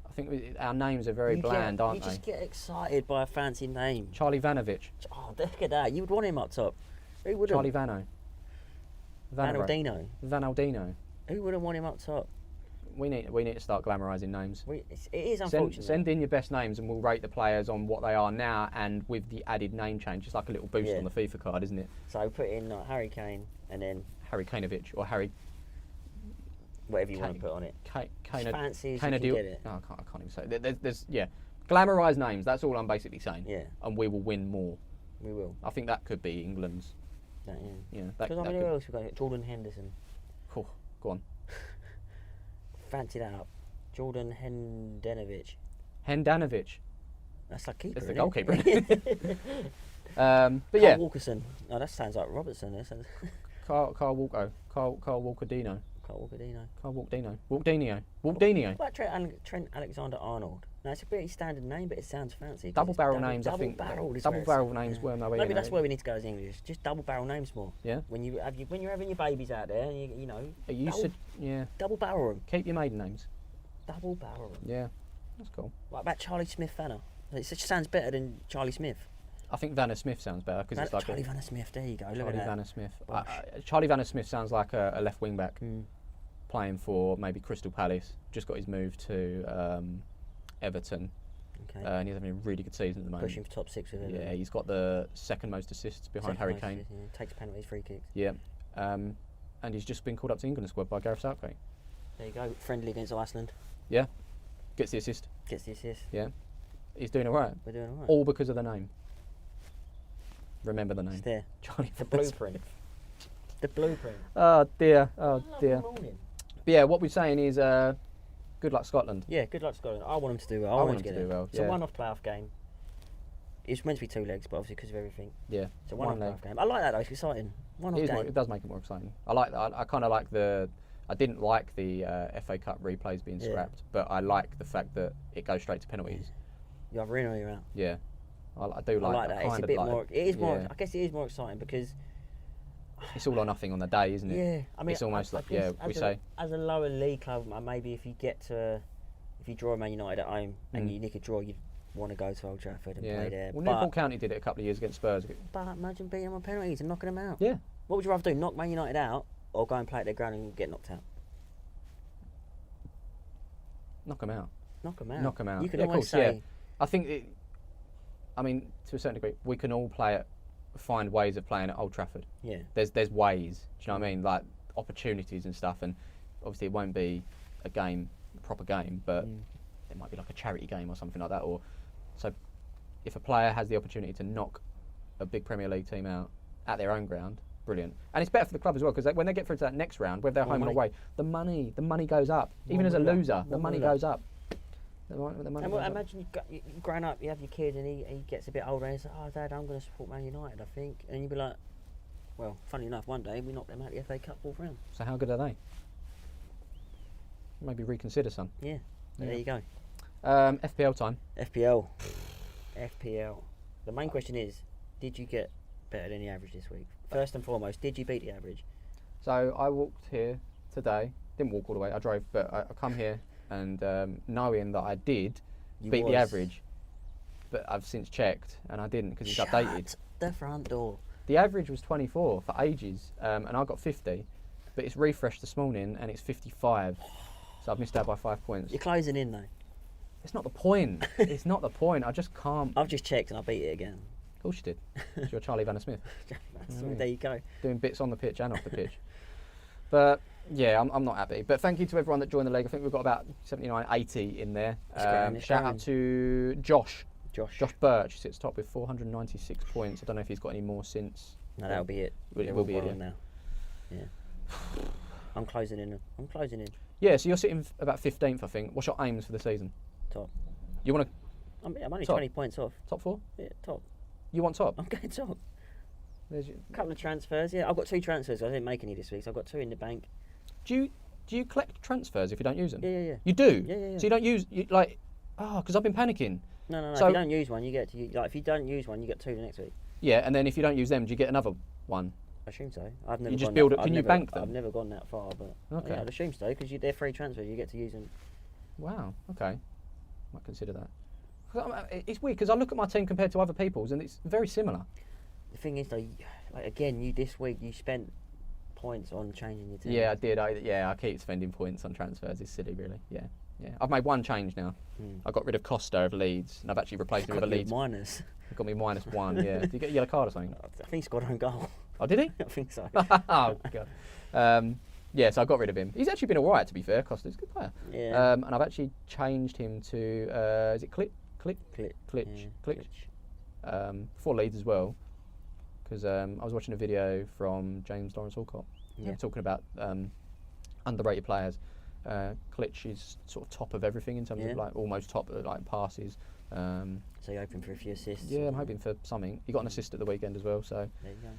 I think our names are very bland, aren't they? You just get excited by a fancy name. Charlie Vanovic. Oh, look at that. You would want him up top. Who wouldn't? Charlie Vano. Vanaldino. Who wouldn't want him up top? We need to start glamorising names. It is unfortunate. Send in your best names and we'll rate the players on what they are now and with the added name change. It's like a little boost on the FIFA card, isn't it? So put in Harry Kane and then... Harry Kaneovich or Harry... Whatever you want to put on it. Fancy as you can get it. No, I can't even say it. There's glamorised names, that's all I'm basically saying. Yeah. And we will win more. We will. I think that could be England's. Because who else we got? Jordan Henderson. Cool. Go on. Fancy that up. Jordan Hendanovic. That's like keeper. That's the goalkeeper. But Carl Walkerson. Oh, that sounds like Robertson. Carl Walkerdino. Walkdino. What about Trent Alexander-Arnold? Now it's a pretty standard name, but it sounds fancy. Double barrel names, I think. Double barrel names were my way. Maybe that's where we need to go as English. Just double barrel names more. Yeah. When you're having your babies out there, double barrel them. Keep your maiden names. Double barrel them. Yeah, that's cool. What about Charlie Smith Vanna? It sounds better than Charlie Smith. I think Vanna Smith sounds better because it's like Charlie Vanna Smith. There you go. Look at that. Charlie Vanna Smith. Charlie Vanna Smith sounds like a left wing back. Playing for maybe Crystal Palace, just got his move to Everton, and he's having a really good season at the moment. Pushing for top 6 with Everton. Yeah, he's got the second most assists behind Harry Kane. Takes penalties, free kicks. Yeah, and he's just been called up to England squad by Gareth Southgate. There you go, friendly against Iceland. Yeah, gets the assist. Yeah, he's doing all right. We're doing all right. All because of the name. Remember the name. It's there. Charlie. The blueprint. The blueprint. Oh dear. Morning. But yeah, what we're saying is good luck Scotland. Yeah, good luck Scotland. I want them to do well. I want them to do well. It's a one-off playoff game. It's meant to be 2 legs, but obviously because of everything. Yeah. It's a one-off playoff game. I like that though. It's exciting. One-off game. It does make it more exciting. I like that. I kind of like the. I didn't like the FA Cup replays being scrapped, but I like the fact that it goes straight to penalties. You're either in or you're out. Yeah, I do like, I like that. It's a bit more. It is more. I guess it is more exciting because it's all or nothing on the day, isn't it? Yeah, I mean, it's almost I like as a lower league club, maybe if you draw Man United at home and you nick a draw, you'd want to go to Old Trafford and play there. Well, Newport County did it a couple of years against Spurs. But imagine beating them on penalties and knocking them out. Yeah. What would you rather do? Knock Man United out or go and play at their ground and get knocked out? Knock them out. Knock them out. Knock them out. You can always always say. Yeah. I think. I mean, to a certain degree, we can all find ways of playing at Old Trafford. Yeah. There's ways. Do you know what I mean? Like opportunities and stuff. And obviously, it won't be a proper game, but it might be like a charity game or something like that. Or so, if a player has the opportunity to knock a big Premier League team out at their own ground, brilliant. And it's better for the club as well, because when they get through to that next round, whether they're home or away, the money goes up. Even as a loser, the money goes up. Imagine you growing up, you have your kid and he gets a bit older and he's like, oh Dad, I'm going to support Man United, I think. And you'd be like, well, funny enough, one day we knocked them out of the FA Cup fourth round. So how good are they? Maybe reconsider some. Yeah. There you go. FPL time. FPL. The main question is, did you get better than the average this week? First and foremost, did you beat the average? So I walked here today. Didn't walk all the way. I drove, but I come here and knowing that I did beat the average, but I've since checked and I didn't because it's updated. The front door. The average was 24 for ages, and I got 50, but it's refreshed this morning and it's 55. So I've missed out by 5 points. You're closing in though. It's not the point. It's not the point. I just can't. I've just checked and I beat it again. Of course you did. You're Charlie Vanner Smith. There you go. Doing bits on the pitch and off the pitch. But yeah, I'm not happy. But thank you to everyone that joined the league. I think we've got about 79, 80 in there. Shout out to Josh Birch, who sits top with 496 points. I don't know if he's got any more since. No, that'll be it. It will be it now. Yeah. I'm closing in. Yeah, so you're sitting about 15th, I think. What's your aims for the season? Top. You want to? I'm only top? 20 points off. Top 4? Yeah, top. You want top? I'm going top. There's your couple of transfers. Yeah, I've got 2 transfers. I didn't make any this week, so I've got 2 in the bank. Do you collect transfers if you don't use them? Yeah. You do? Yeah. So you don't use because I've been panicking. No. So if you don't use one, you get to if you don't use one, you get 2 the next week. Yeah, and then if you don't use them, do you get another one? I assume so. I've never. You just build it. Can you bank them? I've never gone that far, but okay. Yeah, I'd assume so because they're free transfers. You get to use them. Wow. Okay. Might consider that. It's weird because I look at my team compared to other people's, and it's very similar. The thing is, though, again, this week you spent points on changing your team. Yeah, I did. I keep spending points on transfers. It's silly, really. Yeah. I've made one change now. I got rid of Costa of Leeds, and I've actually replaced him with a Leeds. Minus. It got me -1. Yeah. Did you get a yellow card or something? I think he scored own goal. Oh, did he? I think so. Oh God. Yeah, so I got rid of him. He's actually been all right, to be fair. Costa's a good player. Yeah. And I've actually changed him to is it Klitsch? For Leeds as well, because I was watching a video from James Lawrence Alcott talking about underrated players. Klitsch is sort of top of everything in terms of like almost top of like passes. So you're hoping for a few assists? Yeah, I'm hoping for something. He got an assist at the weekend as well, so there you go.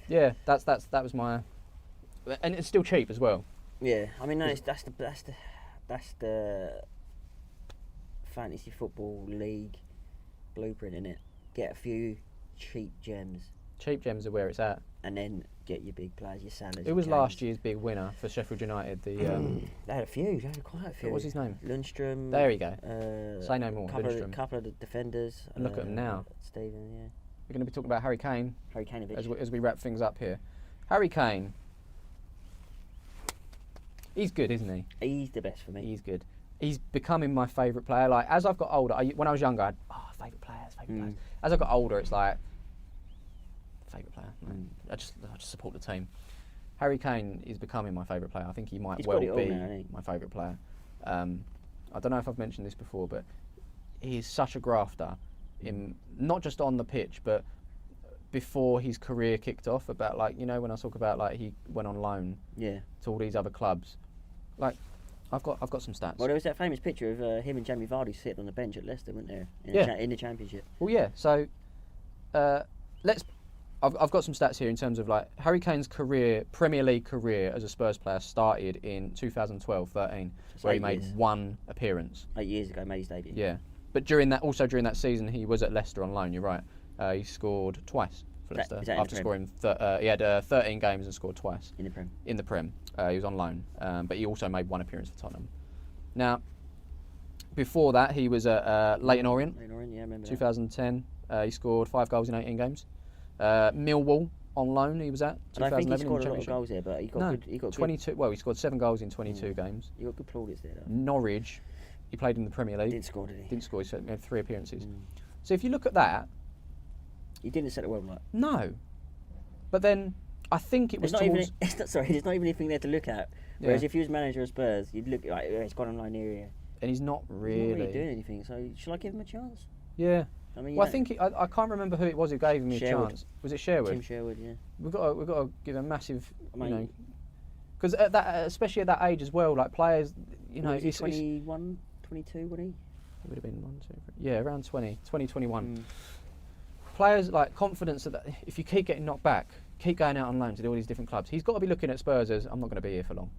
Yeah, that was my, and it's still cheap as well. Yeah, I mean that's the fantasy football league blueprint, innit? Get a few cheap gems. Cheap gems are where it's at. And then get your big players, your Salahs. Who was last year's big winner for Sheffield United? They had a few. They had quite a few. What was his name? Lundstrom. There you go. Say no more. Lundstrom. Couple of the defenders. And look at them now. Stephen, yeah. We're going to be talking about Harry Kane. Harry Kane as we wrap things up here. Harry Kane. He's good, isn't he? He's the best for me. He's good. He's becoming my favourite player. Like as I've got older, when I was younger, I'd favourite players. As I got older, it's like favourite player. No, I just support the team. Harry Kane is becoming my favourite player. I think he might be my favourite player. I don't know if I've mentioned this before, but he's such a grafter, not just on the pitch, but before his career kicked off. About when I talk about he went on loan to all these other clubs. I've got some stats. Well, there was that famous picture of him and Jamie Vardy sitting on the bench at Leicester, wasn't there? In the Championship. Well, yeah. So I've got some stats here in terms of Harry Kane's career, Premier League career as a Spurs player started in 2012-13, where he made 1 appearance. 8 years ago, made his debut. Yeah. But during that season, he was at Leicester on loan. You're right. He scored twice for Leicester after scoring. He had 13 games and scored twice in the Prem. In the Prem, he was on loan, but he also made one appearance for Tottenham. Now, before that, he was at Leyton Orient. Leyton Orient, yeah, I remember 2010. He scored 5 goals in 18 games. Millwall on loan. He was at 2011. I think he scored a lot of goals there, but he got 22. Well, he scored 7 goals in 22 games. He got good plaudits there, though. Norwich. He played in the Premier League. Didn't score, did he? Didn't score. He had 3 appearances. So if you look at that, he didn't set the world light. No, but then I think it was there's not even anything there to look at. Whereas if he was manager of Spurs, you'd look like he's got on loan here, and he's not really doing anything. So should I give him a chance? Yeah. I mean, well, I think I can't remember who it was who gave him a chance. Was it Sherwood? Tim Sherwood, yeah. We've got to give a massive, because at that, especially at that age as well, like players, he's 21, 22, would he? It would have been 1, 2, 3. Yeah, around 20, 21. Players like confidence that if you keep getting knocked back, keep going out on loan to all these different clubs. He's got to be looking at Spurs as I'm not going to be here for long.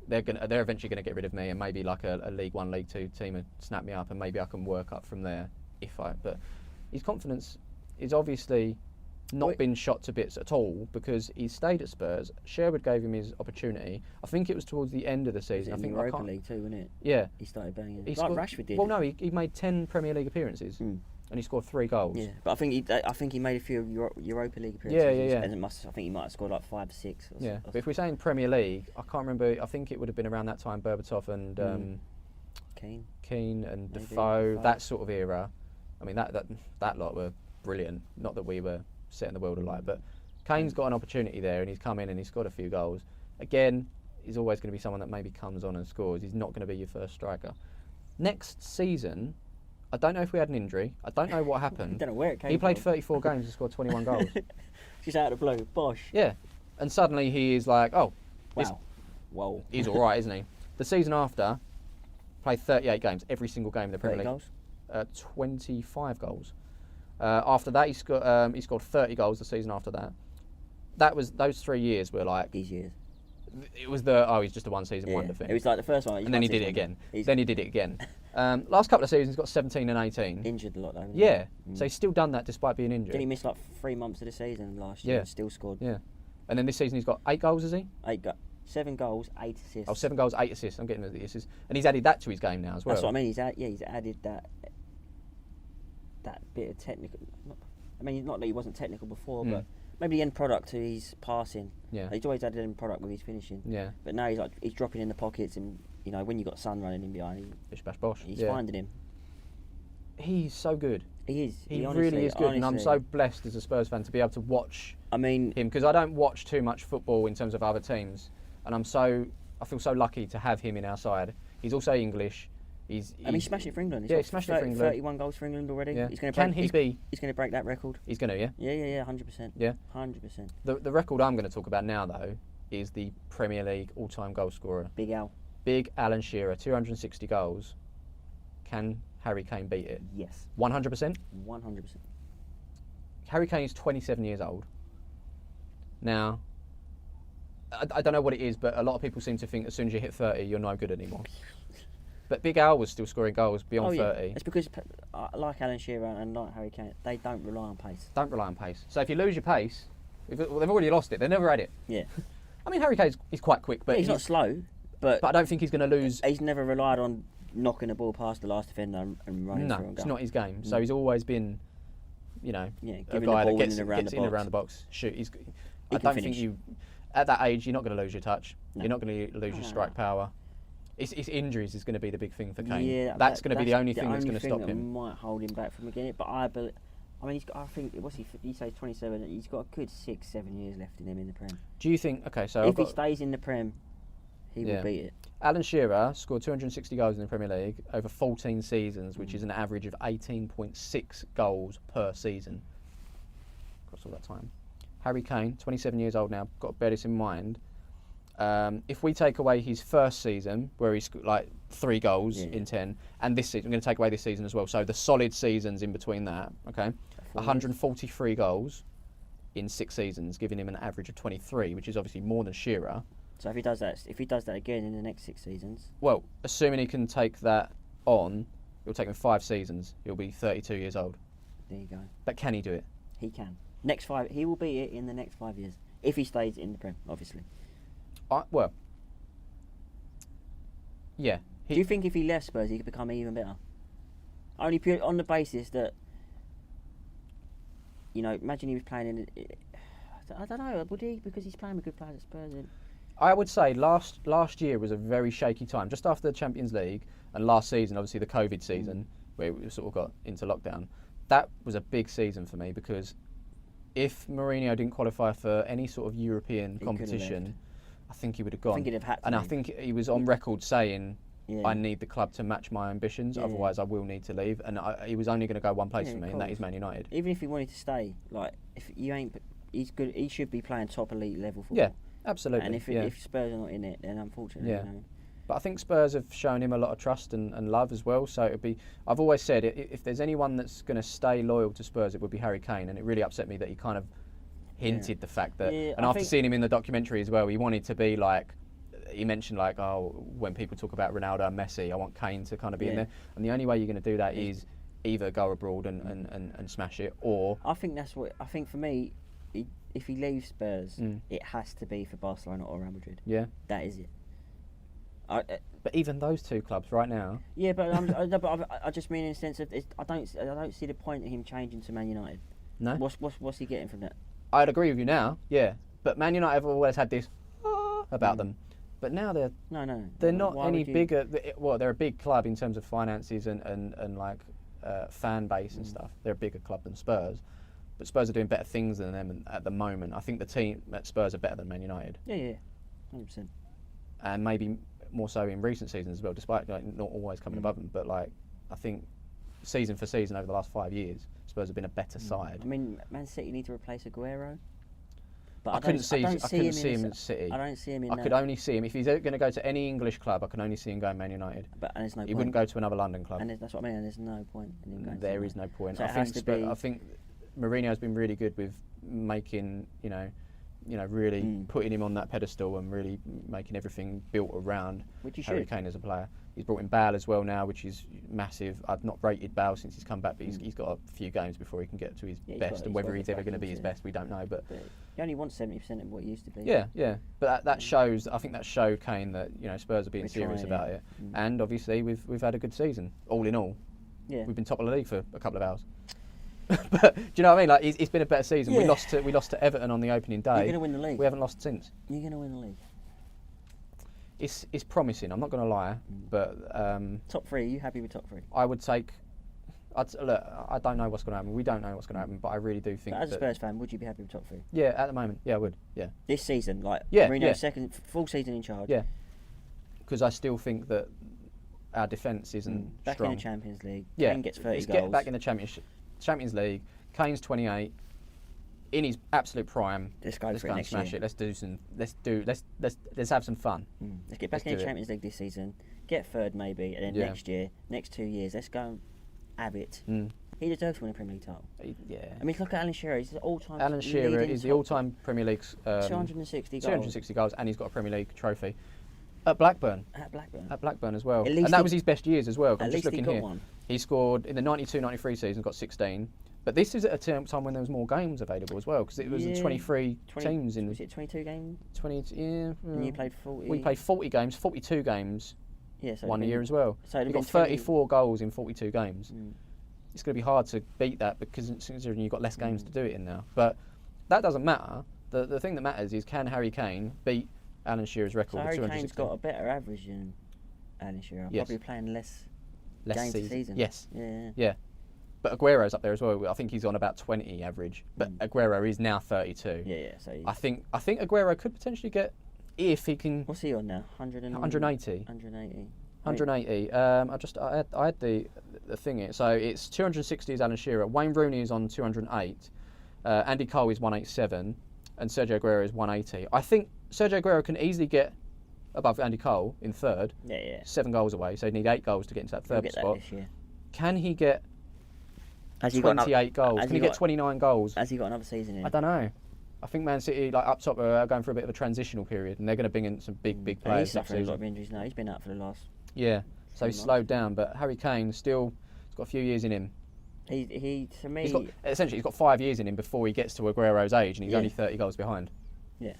They're eventually going to get rid of me, and maybe like a League 1, League 2 team would snap me up, and maybe I can work up from there. But his confidence is obviously not been shot to bits at all because he stayed at Spurs. Sherwood gave him his opportunity. I think it was towards the end of the season. I think Europa League too, wasn't it? Yeah. He started banging. Like Rashford did. Well, no, he made 10 Premier League appearances and he scored 3 goals. Yeah, but I think he made a few Europa League appearances. Yeah. And I think he might have scored like 5 or 6. But if we're saying Premier League, I can't remember. I think it would have been around that time Berbatov and Keane and Defoe, that sort of era. I mean, that lot were brilliant. Not that we were setting the world alight, but Kane's got an opportunity there, and he's come in and he's scored a few goals. Again, he's always going to be someone that maybe comes on and scores. He's not going to be your first striker. Next season, I don't know if we had an injury. I don't know what happened. I don't know where it came He played from. 34 games and scored 21 goals. Just out of the blue, bosh. Yeah, and suddenly he is like, wow. Whoa. He's all right, isn't he? The season after, played 38 games, every single game in the Premier League. Goals? 25 goals. After that, he scored 30 goals the season after that. Those 3 years were like these years. It was he's just a one-season wonder thing. It was like the first one. And then he did it again. Last couple of seasons, he's got 17 and 18. Injured a lot though. Yeah, so he's still done that despite being injured. Didn't he miss like 3 months of the season last year? And still scored. Yeah, and then this season he's got 8 goals, is he? 7 goals, 8 assists. Oh, 7 goals, 8 assists. I'm getting the assists, and he's added that to his game now as well. That's what I mean. He's added that bit of technical. I mean, not that he wasn't technical before, but maybe the end product to his passing. Yeah, he's always added end product with his finishing. Yeah, but now he's dropping in the pockets, and when you got Son running in behind, bish bash bosh. He's finding him. He's so good. He is. He really is good, and I'm so blessed as a Spurs fan to be able to watch. him because I don't watch too much football in terms of other teams, and I feel so lucky to have him in our side. He's also English. He's smashed it for England. He smashed it for England. 31 goals for England already. Yeah. He's going to break that record. He's going to, yeah. Yeah, 100%. Yeah, 100%. The record I'm going to talk about now though is the Premier League all-time goal scorer. Big Alan Shearer, 260 goals. Can Harry Kane beat it? Yes. 100%. 100%. Harry Kane is 27 years old. Now, I don't know what it is, but a lot of people seem to think as soon as you hit 30, you're no good anymore. But Big Al was still scoring goals beyond 30. It's because, like Alan Shearer and like Harry Kane, they don't rely on pace. So if you lose your pace, they've already lost it. They never had it. Yeah. I mean, Harry Kane is quite quick, but he's not slow. But I don't think he's going to lose. He's never relied on knocking the ball past the last defender and running through and No, it's not his game. So he's always been, a guy that gets in around the box. Shoot, I don't think you, at that age, you're not going to lose your touch. No. You're not going to lose your strike power. It's injuries is going to be the big thing for Kane. Yeah, that's going to be the only thing that's going to stop him. Might hold him back from getting it, but I mean, he's got. I think he says 27. He's got a good 6-7 years left in him in the Prem. Do you think? Okay, so if he stays in the Prem, he will beat it. Alan Shearer scored 260 goals in the Premier League over 14 seasons, which is an average of 18.6 goals per season across all that time. Harry Kane, 27 years old now, got to bear this in mind. If we take away his first season, where he scored like 3 goals in 10, and this season, I'm going to take away this season as well, so the solid seasons in between that, okay, 143 goals in 6 seasons, giving him an average of 23, which is obviously more than Shearer. So if he does that again in the next 6 seasons, well, assuming he can take that on, It'll take him 5 seasons. He'll be 32 years old. There you go. But can he do it? He can. He will be it in the next 5 years if he stays in the Prem, obviously. Well, yeah. Do you think if he left Spurs, he could become even better? Only pure on the basis that, imagine he was playing in. I don't know. Would he? Because he's playing with good players at Spurs. I would say last year was a very shaky time. Just after the Champions League and last season, obviously the COVID season, where we sort of got into lockdown. That was a big season for me because if Mourinho didn't qualify for any sort of European competition, I think he would have gone. I think he'd have had to. And I think he was on record saying, I need the club to match my ambitions, otherwise I will need to leave. And he was only going to go one place for me, and that is Man United. Even if he wanted to stay, if you ain't, he's good. He should be playing top elite level football. Yeah, absolutely. And if Spurs are not in it, then unfortunately, But I think Spurs have shown him a lot of trust and love as well. So it'd be. I've always said if there's anyone that's going to stay loyal to Spurs, it would be Harry Kane. And it really upset me that he kind of hinted the fact that. And after seeing him in the documentary as well, he wanted to be like. He mentioned when people talk about Ronaldo and Messi, I want Kane to kind of be in there. And the only way you're going to do that is either go abroad and smash it, or. I think that's what. I think for me, if he leaves Spurs, it has to be for Barcelona or Real Madrid. Yeah. That is it. But even those two clubs right now. Yeah, but I just mean in the sense of I don't see the point of him changing to Man United. No. What's he getting from that? I'd agree with you now. Yeah, but Man United have always had this about them, but now they're not any bigger. Well, they're a big club in terms of finances and fan base and stuff. They're a bigger club than Spurs, but Spurs are doing better things than them at the moment. I think the team at Spurs are better than Man United. Yeah, 100%. And maybe more so in recent seasons as well, despite not always coming above them. But I think season for season over the last 5 years, Spurs have been a better side. I mean, Man City need to replace Aguero. But I couldn't see him in City. I don't see him in. I could only see him if he's going to go to any English club. I can only see him going Man United. And there's no point. He wouldn't go to another London club. And that's what I mean. And there's no point in him going. There is no point. So I think Mourinho's been really good with making really putting him on that pedestal and really making everything built around Harry Kane as a player. He's brought in Bale as well now, which is massive. I've not rated Bale since he's come back, but he's got a few games before he can get to his best. And whether he's ever going to be his best, we don't know. But he only wants 70% of what he used to be. Yeah. But that shows. I think that showed Kane that Spurs are being serious about it. And obviously we've had a good season. All in all, we've been top of the league for a couple of hours. But do you know what I mean? It's been a better season. We lost to Everton on the opening day. You're going to win the league. We haven't lost since. You're going to win the league. It's promising. I'm not going to lie, but top 3. Are you happy with top 3? I would take. Look, I don't know what's going to happen. We don't know what's going to happen, but I really do think. But as a Spurs fan, would you be happy with top 3? Yeah, at the moment, I would. Yeah. This season, Mourinho's second full season in charge. Yeah. Because I still think that our defence isn't back strong. In the Champions League. Kane gets 30 goals. Get back in the Champions League. Kane's 28. In his absolute prime, let's go and smash it. Let's have some fun. Let's get back in the Champions League this season. Get third maybe, and then next year, next 2 years, let's go and have it. He deserves to win a Premier League title. I mean, look at Alan Shearer. He's the all-time. Alan Shearer is the all-time Premier League. 260 goals. 260 goals, and he's got a Premier League trophy. At Blackburn. At Blackburn as well. And that was his best years as well. At least he got one. He scored in the 92-93 season, got 16. But this is at a time when there was more games available as well, because it was 23 teams in. Was it 22 games? 20, yeah. And you played 40. We played 40 games, 42 games. Yeah, so 1 year as well. So he got 34 goals in 42 games. It's going to be hard to beat that because considering you've got less games to do it in now. But that doesn't matter. The thing that matters is, can Harry Kane beat Alan Shearer's record of 260? Harry Kane's got a better average than Alan Shearer. Yes. Probably playing less games a season. Yes. Yeah. But Aguero's up there as well. I think he's on about 20 average. But Aguero is now 32. Yeah. So I think Aguero could potentially get, if he can. What's he on now? 180. 180. I had the thing here. So it's 260 is Alan Shearer. Wayne Rooney is on 208. Andy Cole is 187, and Sergio Aguero is 180. I think Sergio Aguero can easily get above Andy Cole in third. Yeah. 7 goals away, so he'd need 8 goals to get into that third spot. That this year. Can he get 28 goals? Can he get 29 goals? Has he got another season in? I don't know. I think Man City, up top, are going for a bit of a transitional period, and they're going to bring in some big players. He's suffering a lot of injuries now. He's been out for the last. Yeah, So he's slowed down, but Harry Kane still has got a few years in him. He to me, he's got 5 years in him before he gets to Aguero's age, and he's only 30 goals behind. Yeah.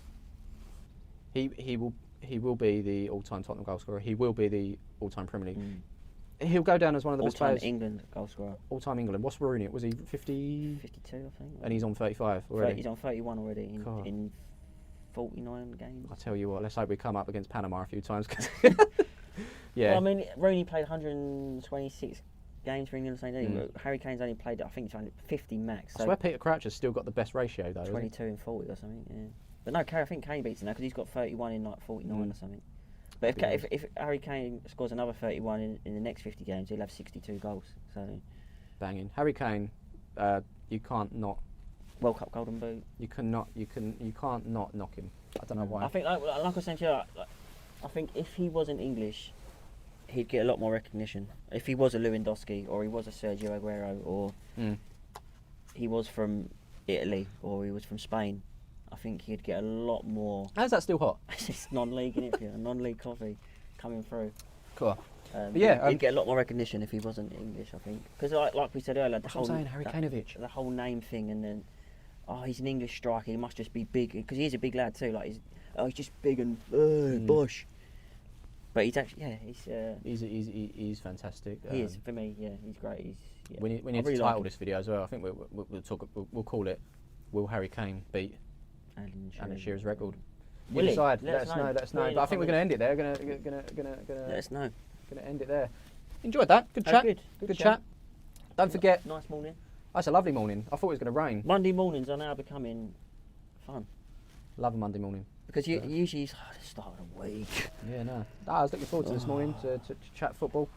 He will be the all-time Tottenham goal scorer. He will be the all-time Premier League. He'll go down as one of the best players. All-time England goal scorer. All-time England. What's Rooney? Was he 50? 52, I think. And he's on 35 already. He's on 31 already in 49 games. I tell you what, let's hope we come up against Panama a few times. Yeah. Well, I mean, Rooney played 126 games for England. Harry Kane's only played, I think, it's only 50 max. So I swear Peter Crouch has still got the best ratio, though. 22 and 40 or something, yeah. But no, I think Kane beats him now because he's got 31 in like 49 or something. But if Harry Kane scores another 31 in the next 50 games, he'll have 62 goals. So banging. Harry Kane, you can't not. World Cup Golden Boot. You can't not knock him. I don't know why. I think, like I was saying to you, I think if he wasn't English, he'd get a lot more recognition. If he was a Lewandowski or he was a Sergio Aguero or he was from Italy or he was from Spain, I think he'd get a lot more. How's that still hot? It's non-league, isn't it? Non-league coffee coming through. Cool. But yeah, he'd get a lot more recognition if he wasn't English, I think. Because like we said earlier, Harry Kaneovich. The whole name thing, and then he's an English striker. He must just be big because he is a big lad too. Like he's just big and bush. But he's actually he's fantastic. He is for me. Yeah, he's great. We need to title this video as well. I think we'll call it. Will Harry Kane beat Alan Shearer's record? You decide. Let us know. But I think we're going to end it there. Let us know. Going to end it there. Enjoyed that. Good chat. Good chat. Don't forget. Nice morning. It's a lovely morning. I thought it was going to rain. Monday mornings are now becoming fun. Love a Monday morning. Because usually it's the start of the week. Yeah, no. I was looking forward to this morning to chat football.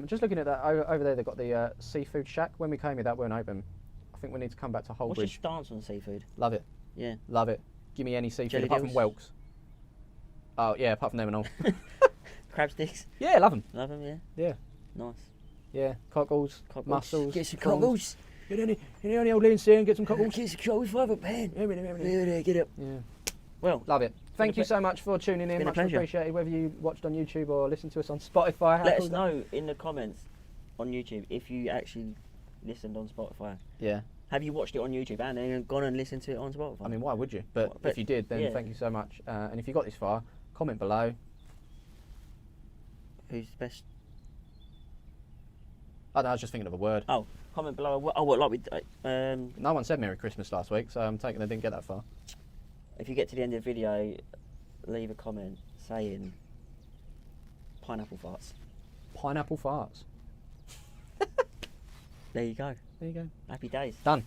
Just looking at that over there, they've got the seafood shack. When we came here, that weren't open. I think we need to come back to Hullbridge. What's your stance on seafood? Love it. Yeah. Love it. Give me any seafood Jelly apart deals? from whelks. Oh yeah, apart from them and all. Crab sticks? Yeah, love them. Love them, yeah. Yeah. Nice. Yeah, cockles, mussels. Get some prawns. cockles. Get any old Lindsay and get some cockles. Get some cockles for a pen. Yeah, Get up. Yeah. Well, love it. Thank you so much for tuning in. Much appreciated. Whether you watched on YouTube or listened to us on Spotify. Let us know in the comments on YouTube if you actually listened on Spotify. Yeah. Have you watched it on YouTube and then gone and listened to it on Spotify? I mean, why would you? But if you did, then thank you so much. And if you got this far, comment below. Who's best? I was just thinking of a word. Oh, comment below. Oh, what like we? No one said Merry Christmas last week, so I'm taking they didn't get that far. If you get to the end of the video, leave a comment saying pineapple farts. Pineapple farts. There you go. There you go. Happy days. Done.